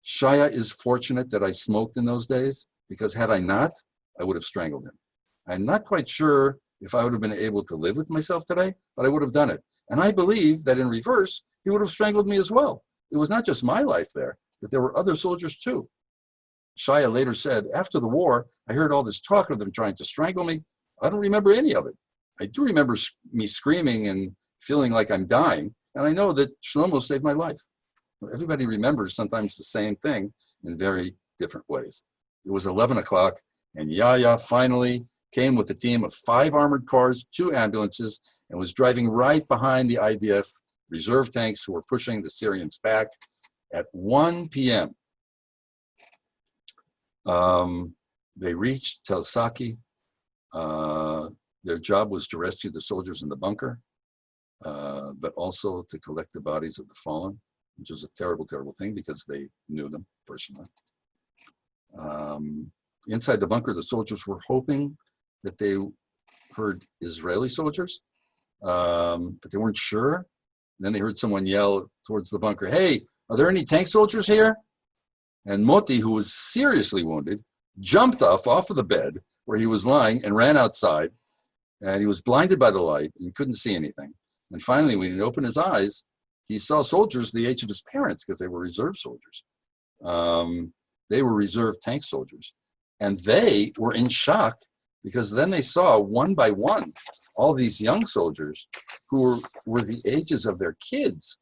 Shaya is fortunate that I smoked in those days, because had I not, I would have strangled him. I'm not quite sure if I would have been able to live with myself today, but I would have done it. And I believe that in reverse, he would have strangled me as well. It was not just my life there, but there were other soldiers too. Shaya later said, after the war, I heard all this talk of them trying to strangle me. I don't remember any of it. I do remember me screaming and feeling like I'm dying. And I know that Shlomo saved my life. Everybody remembers sometimes the same thing in very different ways. It was 11 o'clock, and Yahya finally came with a team of 5 armored cars, 2 ambulances, and was driving right behind the IDF reserve tanks who were pushing the Syrians back. At 1 p.m., they reached Tel Saki. Their job was to rescue the soldiers in the bunker, but also to collect the bodies of the fallen, which was a terrible, terrible thing because they knew them personally. Inside the bunker, the soldiers were hoping that they heard Israeli soldiers, but they weren't sure. And then they heard someone yell towards the bunker, hey, are there any tank soldiers here? And Moti, who was seriously wounded, jumped off of the bed where he was lying and ran outside. And he was blinded by the light and couldn't see anything. And finally, when he opened his eyes, he saw soldiers the age of his parents because they were reserve soldiers. They were reserve tank soldiers. And they were in shock because then they saw one by one all these young soldiers who were the ages of their kids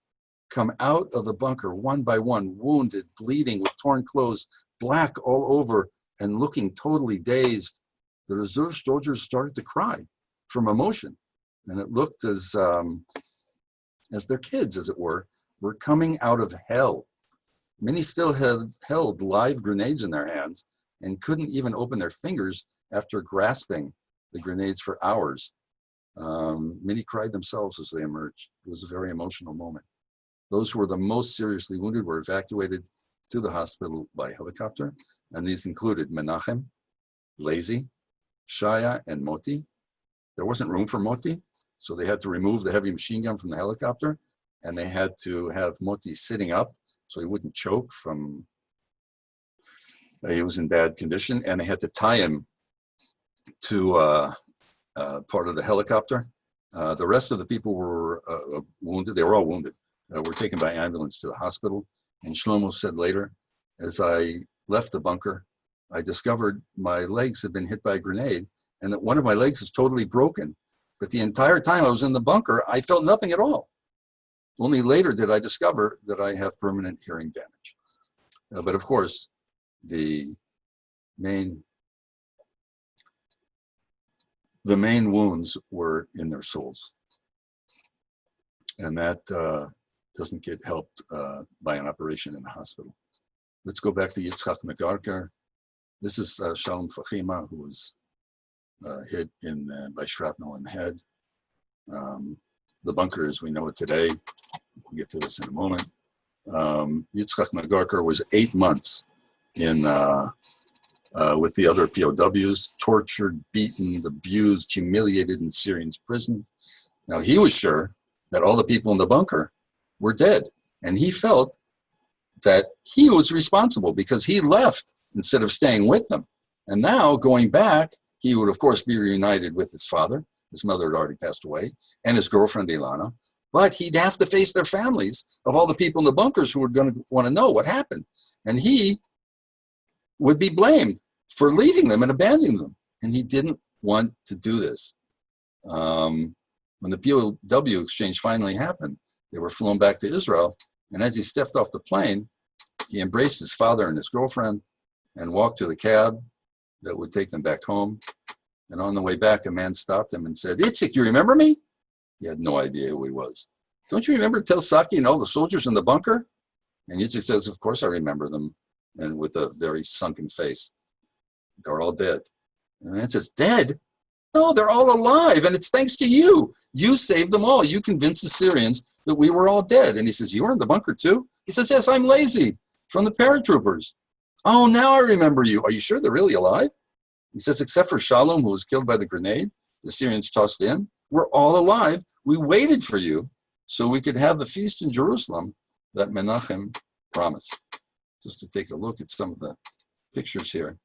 come out of the bunker one by one, wounded, bleeding, with torn clothes, black all over, and looking totally dazed. The reserve soldiers started to cry from emotion. And it looked as their kids, as it were coming out of hell. Many still had held live grenades in their hands and couldn't even open their fingers after grasping the grenades for hours. Many cried themselves as they emerged. It was a very emotional moment. Those who were the most seriously wounded were evacuated to the hospital by helicopter, and these included Menachem, Lazy, Shaya, and Moti. There wasn't room for Moti, so they had to remove the heavy machine gun from the helicopter, and they had to have Moti sitting up so he wouldn't choke from, he was in bad condition, and they had to tie him to part of the helicopter. The rest of the people were wounded. They were all wounded. Were taken by ambulance to the hospital. And Shlomo said later, as I left the bunker, I discovered my legs had been hit by a grenade and that one of my legs is totally broken. But the entire time I was in the bunker, I felt nothing at all. Only later did I discover that I have permanent hearing damage. But of course, the main wounds were in their souls. And that doesn't get helped by an operation in the hospital. Let's go back to Yitzchak Nagarkar. This is Shalom Fahima, who was hit by shrapnel in the head. The bunker as we know it today, we'll get to this in a moment. Yitzchak Nagarkar was 8 months in with the other POWs, tortured, beaten, abused, humiliated in Syrian prisons. Now he was sure that all the people in the bunker were dead, and he felt that he was responsible because he left instead of staying with them. And now going back, he would of course be reunited with his father. His mother had already passed away, and his girlfriend Ilana, but he'd have to face their families of all the people in the bunkers who were going to want to know what happened. And he would be blamed for leaving them and abandoning them. And he didn't want to do this. When the POW exchange finally happened, they were flown back to Israel. And as he stepped off the plane, he embraced his father and his girlfriend and walked to the cab that would take them back home. And on the way back, a man stopped him and said, "Itzik, do you remember me?" He had no idea who he was. "Don't you remember Saki and all the soldiers in the bunker?" And Itzik says, "Of course I remember them," and with a very sunken face. "They're all dead." And the man says, "Dead? No, they're all alive, and it's thanks to you. You saved them all. You convinced the Syrians that we were all dead." And he says, "You were in the bunker too?" He says, "Yes, I'm Lazy from the paratroopers." "Oh, now I remember you. Are you sure they're really alive?" He says, "Except for Shalom, who was killed by the grenade the Syrians tossed in, we're all alive. We waited for you so we could have the feast in Jerusalem that Menachem promised." Just to take a look at some of the pictures here.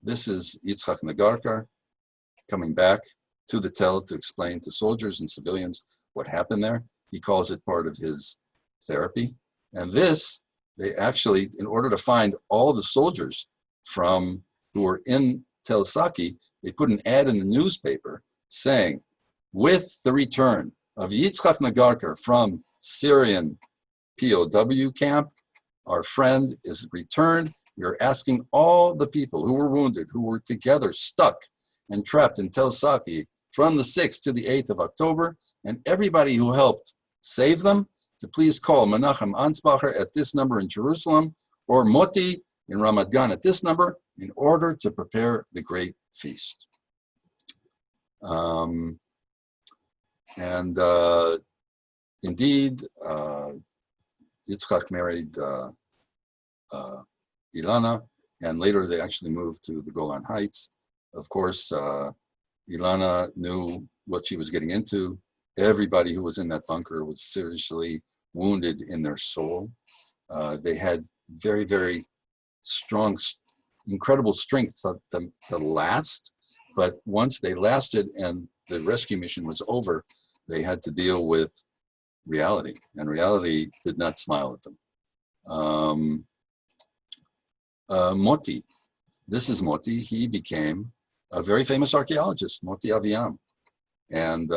This is Yitzchak Nagarkar coming back to the tel to explain to soldiers and civilians what happened there. He calls it part of his therapy. And this, they actually, in order to find all the soldiers who were in Tel Saki, they put an ad in the newspaper saying, "With the return of Yitzchak Nagarkar from Syrian POW camp, our friend is returned. We are asking all the people who were wounded, who were together, stuck and trapped in Tel Saki from the 6th to the 8th of October, and everybody who helped save them, to please call Menachem Ansbacher at this number in Jerusalem, or Moti in Ramat Gan at this number, in order to prepare the great feast." Indeed, Yitzchak married Ilana, and later they actually moved to the Golan Heights. Of course, Ilana knew what she was getting into. Everybody who was in that bunker was seriously wounded in their soul. They had very, very strong, incredible strength to last. But once they lasted and the rescue mission was over, they had to deal with reality, and reality did not smile at them. Moti, this is Moti. He became a very famous archaeologist, Moti Aviam. And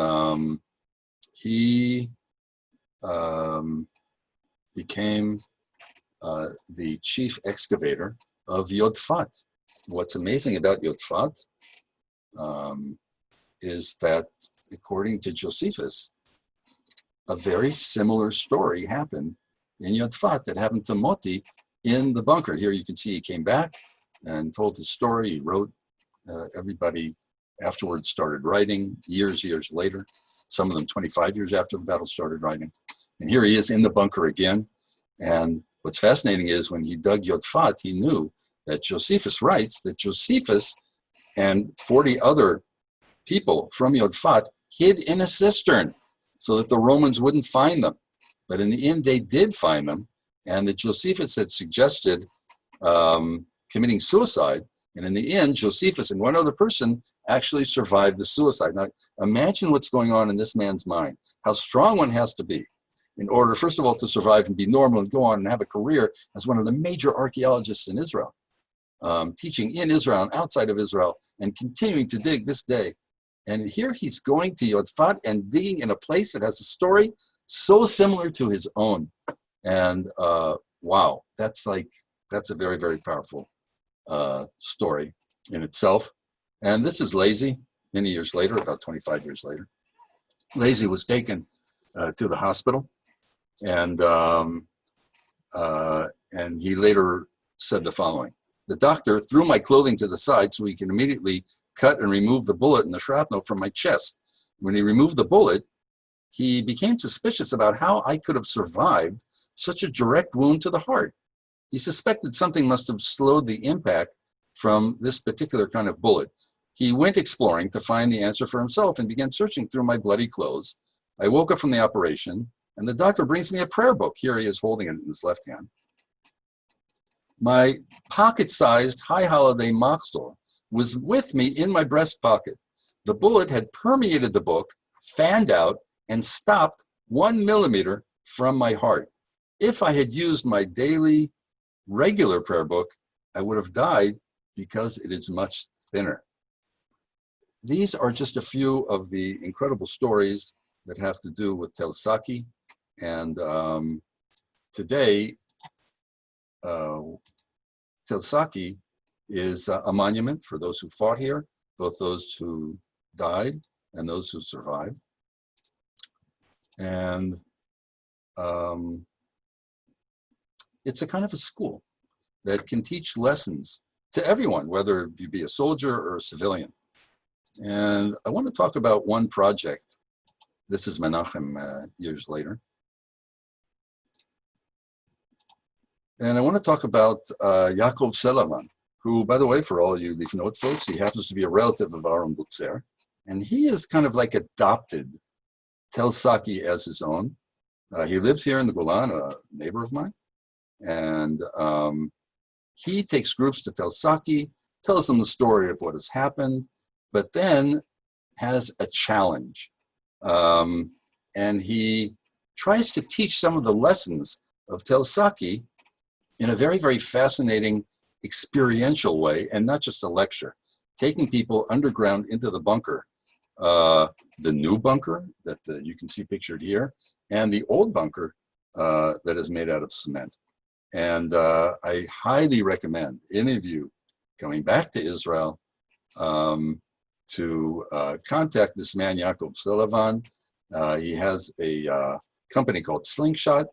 he became the chief excavator of Yodfat. What's amazing about Yodfat is that, according to Josephus, a very similar story happened in Yodfat that happened to Moti in the bunker. Here you can see he came back and told his story. He wrote. Everybody afterwards started writing years later. Some of them 25 years after the battle started writing. And here he is in the bunker again. And what's fascinating is when he dug Yodfat, he knew that Josephus writes that Josephus and 40 other people from Yodfat hid in a cistern so that the Romans wouldn't find them. But in the end, they did find them, and that Josephus had suggested committing suicide. And in the end, Josephus and one other person actually survived the suicide. Now, imagine what's going on in this man's mind, how strong one has to be in order, first of all, to survive and be normal and go on and have a career as one of the major archaeologists in Israel, teaching in Israel and outside of Israel, and continuing to dig this day. And here he's going to Yodfat and digging in a place that has a story so similar to his own. And wow, that's a very, very powerful story in itself. And this is Lazy, many years later, about 25 years later. Lazy was taken to the hospital, and he later said the following: "The doctor threw my clothing to the side so he can immediately cut and remove the bullet and the shrapnel from my chest. When he removed the bullet, he became suspicious about how I could have survived such a direct wound to the heart. He suspected something must have slowed the impact from this particular kind of bullet. He went exploring to find the answer for himself and began searching through my bloody clothes. I woke up from the operation, and the doctor brings me a prayer book." Here he is holding it in his left hand. "My pocket-sized high holiday machzor was with me in my breast pocket. The bullet had permeated the book, fanned out, and stopped 1 millimeter from my heart. If I had used my daily, regular prayer book, I would have died because it is much thinner." These are just a few of the incredible stories that have to do with Tel Saki. And today, Tel Saki is a monument for those who fought here, both those who died and those who survived. And it's a kind of a school that can teach lessons to everyone, whether you be a soldier or a civilian. And I want to talk about one project. This is Menachem years later. And I want to talk about Yaakov Selavan, who, by the way, for all you Lifnot folks, he happens to be a relative of Aaron Butzer. And he is kind of like adopted Tel Saki as his own. He lives here in the Golan, a neighbor of mine. And he takes groups to Tel Saki, tells them the story of what has happened, but then has a challenge. And he tries to teach some of the lessons of Tel Saki in a very, very fascinating experiential way, and not just a lecture, taking people underground into the bunker, the new bunker that you can see pictured here, and the old bunker that is made out of cement. And I highly recommend any of you coming back to Israel to contact this man, Yaakov Selavan. He has a company called Slingshot,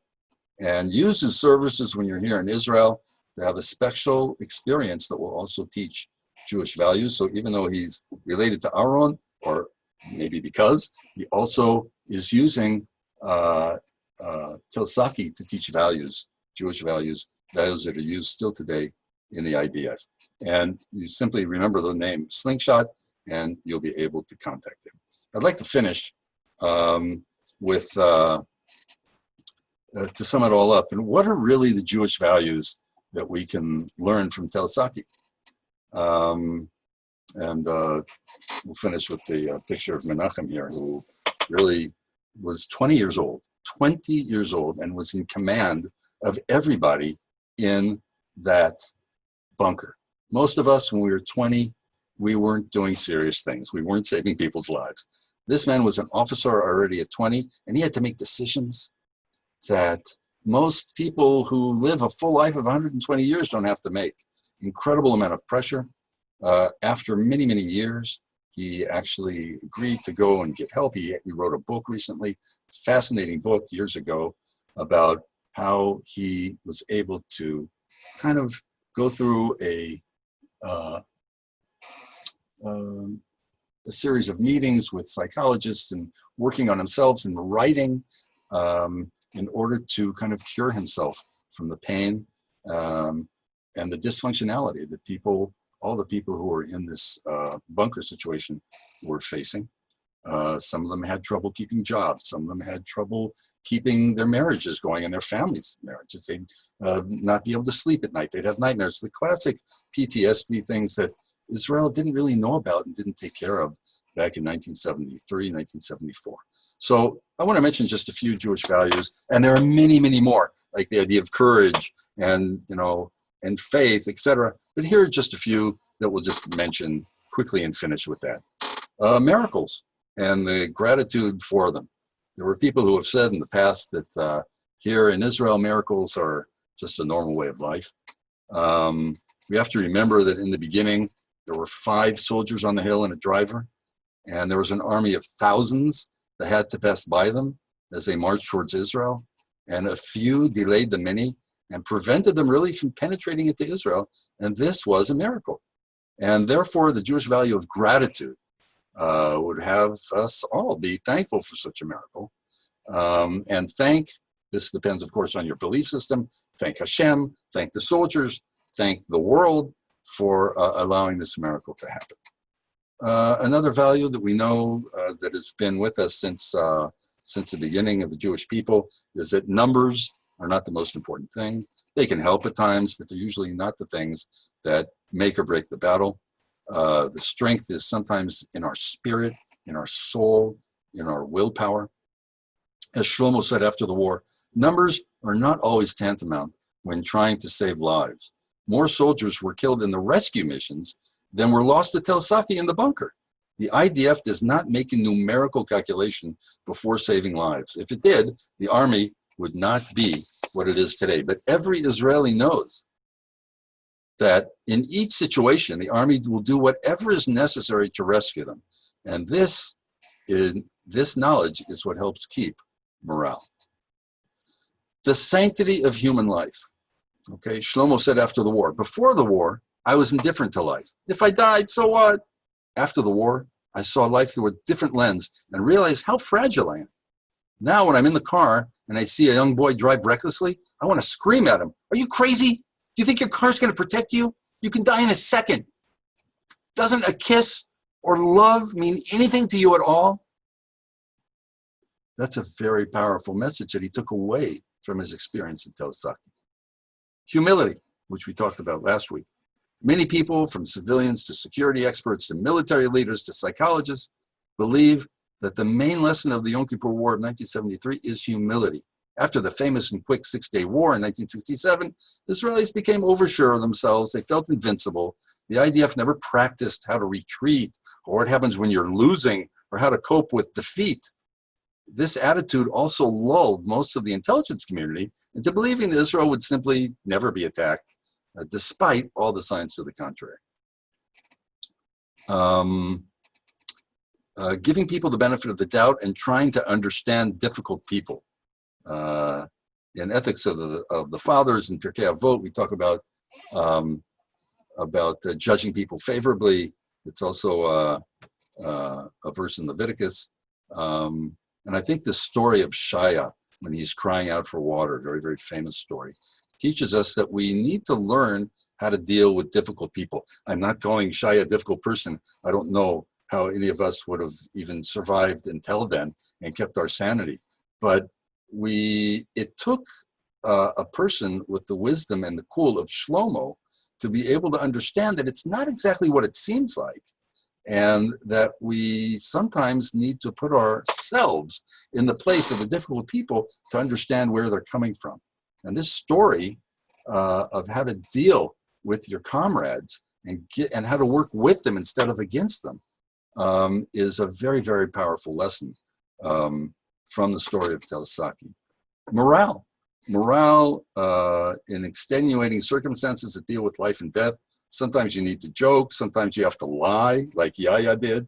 and use his services when you're here in Israel to have a special experience that will also teach Jewish values. So even though he's related to Aaron, or maybe because, he also is using Tel Saki to teach values, Jewish values, values that are used still today in the IDF. And you simply remember the name Slingshot, and you'll be able to contact him. I'd like to finish with to sum it all up, and what are really the Jewish values that we can learn from Tel Saki? And we'll finish with the picture of Menachem here, who really was 20 years old, and was in command of everybody in that bunker. Most of us, when we were 20, we weren't doing serious things. We weren't saving people's lives. This man was an officer already at 20, and he had to make decisions that most people who live a full life of 120 years don't have to make. Incredible amount of pressure. After many, many years, he actually agreed to go and get help. He wrote a book recently, fascinating book years ago, about how he was able to kind of go through a series of meetings with psychologists and working on himself and writing in order to kind of cure himself from the pain and the dysfunctionality that people, all the people who were in this bunker situation were facing. Some of them had trouble keeping jobs. Some of them had trouble keeping their marriages going and their families' marriages. They'd not be able to sleep at night. They'd have nightmares. The classic PTSD things that Israel didn't really know about and didn't take care of back in 1973, 1974. So I want to mention just a few Jewish values, and there are many, many more, like the idea of courage and, you know, and faith, etc. But here are just a few that we'll just mention quickly and finish with that. Miracles and the gratitude for them. There were people who have said in the past that here in Israel, miracles are just a normal way of life. We have to remember that in the beginning, there were 5 soldiers on the hill and a driver, and there was an army of thousands that had to pass by them as they marched towards Israel, and a few delayed the many and prevented them really from penetrating into Israel, and this was a miracle. And therefore, the Jewish value of gratitude would have us all be thankful for such a miracle. And thank, this depends, of course, on your belief system, thank Hashem, thank the soldiers, thank the world for allowing this miracle to happen. Another value that we know that has been with us since the beginning of the Jewish people is that numbers are not the most important thing. They can help at times, but they're usually not the things that make or break the battle. The strength is sometimes in our spirit, in our soul, in our willpower. As Shlomo said after the war, numbers are not always tantamount when trying to save lives. More soldiers were killed in the rescue missions than were lost at Saki in the bunker. The IDF does not make a numerical calculation before saving lives. If it did, the army would not be what it is today. But every Israeli knows that in each situation, the army will do whatever is necessary to rescue them. And this knowledge is what helps keep morale. The sanctity of human life. Okay, Shlomo said after the war, before the war, I was indifferent to life. If I died, so what? After the war, I saw life through a different lens and realized how fragile I am. Now when I'm in the car and I see a young boy drive recklessly, I want to scream at him. Are you crazy? Do you think your car's going to protect you? You can die in a second. Doesn't a kiss or love mean anything to you at all? That's a very powerful message that he took away from his experience at Saki. Humility, which we talked about last week. Many people, from civilians to security experts to military leaders to psychologists, believe that the main lesson of the Yom Kippur War of 1973 is humility. After the famous and quick 6-day war in 1967, Israelis became oversure of themselves. They felt invincible. The IDF never practiced how to retreat or what happens when you're losing or how to cope with defeat. This attitude also lulled most of the intelligence community into believing that Israel would simply never be attacked, despite all the signs to the contrary. Giving people the benefit of the doubt and trying to understand difficult people. In Ethics of the Fathers in Pirkei Avot, we talk about judging people favorably. It's also a verse in Leviticus. And I think the story of Shaya, when he's crying out for water, very, very famous story, teaches us that we need to learn how to deal with difficult people. I'm not calling Shaya a difficult person. I don't know how any of us would have even survived until then and kept our sanity. But it took a person with the wisdom and the cool of Shlomo to be able to understand that it's not exactly what it seems like, and that we sometimes need to put ourselves in the place of the difficult people to understand where they're coming from. And this story of how to deal with your comrades and how to work with them instead of against them is a very, very powerful lesson from the story of Saki. Morale in extenuating circumstances that deal with life and death. Sometimes you need to joke, sometimes you have to lie, like Yahya did.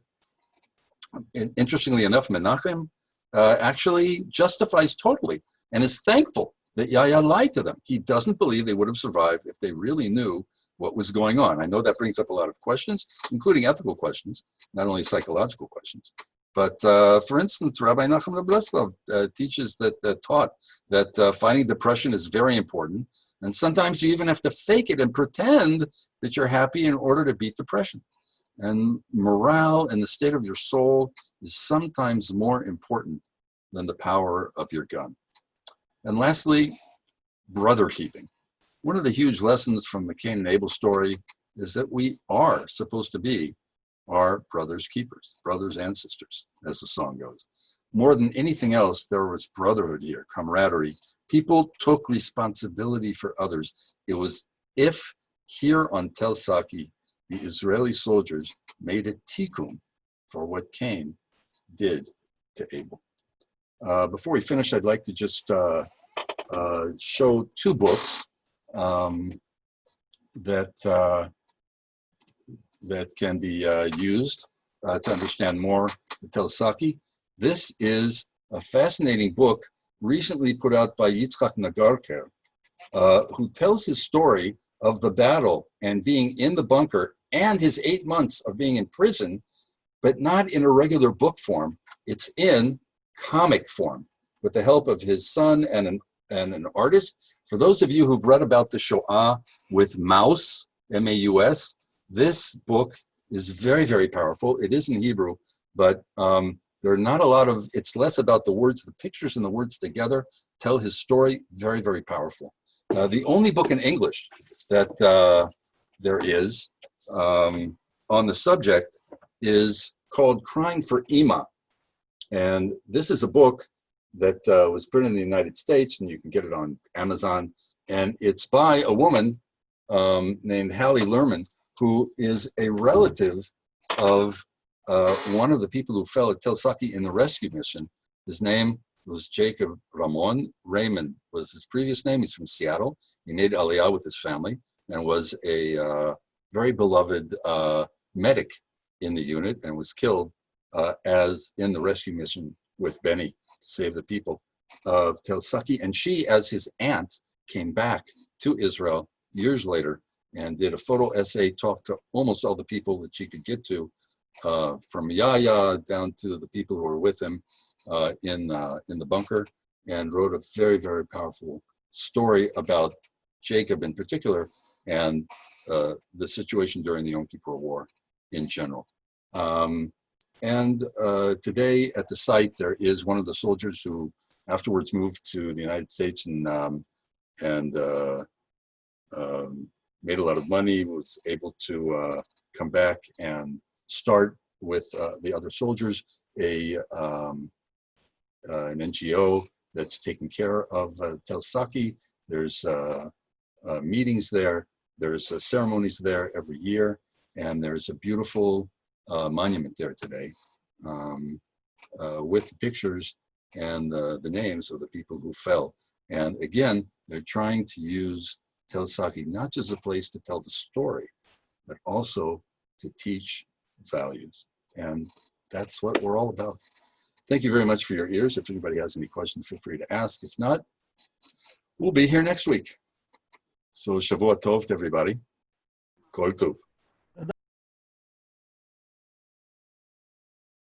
And interestingly enough, Menachem actually justifies totally and is thankful that Yahya lied to them. He doesn't believe they would have survived if they really knew what was going on. I know that brings up a lot of questions, including ethical questions, not only psychological questions. But for instance, Rabbi Nachum of Breslov teaches taught that fighting depression is very important. And sometimes you even have to fake it and pretend that you're happy in order to beat depression. And morale and the state of your soul is sometimes more important than the power of your gun. And lastly, brother keeping. One of the huge lessons from the Cain and Abel story is that we are supposed to be our brother's keepers, brothers and sisters, as the song goes. More than anything else, there was brotherhood here, camaraderie. People took responsibility for others. It was if here on Tel Saki, the Israeli soldiers made a tikkun for what Cain did to Abel. Before we finish, I'd like to just show two books that can be used to understand more the Tel Saki. This is a fascinating book recently put out by Yitzchak Nagarker, who tells his story of the battle and being in the bunker and his 8 months of being in prison, but not in a regular book form. It's in comic form with the help of his son and an artist. For those of you who've read about the Shoah with Maus, M-A-U-S, this book is very, very powerful. It is in Hebrew, but there are not a lot of, it's less about the words, the pictures and the words together tell his story. Very, very powerful. The only book in English that there is on the subject is called Crying for Ima. And this is a book that was printed in the United States, and you can get it on Amazon. And it's by a woman named Hallie Lerman, who is a relative of one of the people who fell at Tel Saki in the rescue mission. His name was Jacob Ramon. Raymond was his previous name. He's from Seattle. He made Aliyah with his family and was a very beloved medic in the unit and was killed as in the rescue mission with Benny to save the people of Tel Saki. And she, as his aunt, came back to Israel years later and did a photo essay, talked to almost all the people that she could get to, from Yahya down to the people who were with him in the bunker, and wrote a very, very powerful story about Jacob in particular and the situation during the Yom Kippur War in general. And today at the site, there is one of the soldiers who afterwards moved to the United States and made a lot of money, was able to come back and start with the other soldiers an NGO that's taking care of Tel Saki. There's meetings there, there's ceremonies there every year, and there's a beautiful monument there today with pictures and the names of the people who fell. And again, they're trying to use Tel Saki not just a place to tell the story, but also to teach values. And that's what we're all about. Thank you very much for your ears. If anybody has any questions, feel free to ask. If not, we'll be here next week. So Shavua Tov to everybody. Kol Tov.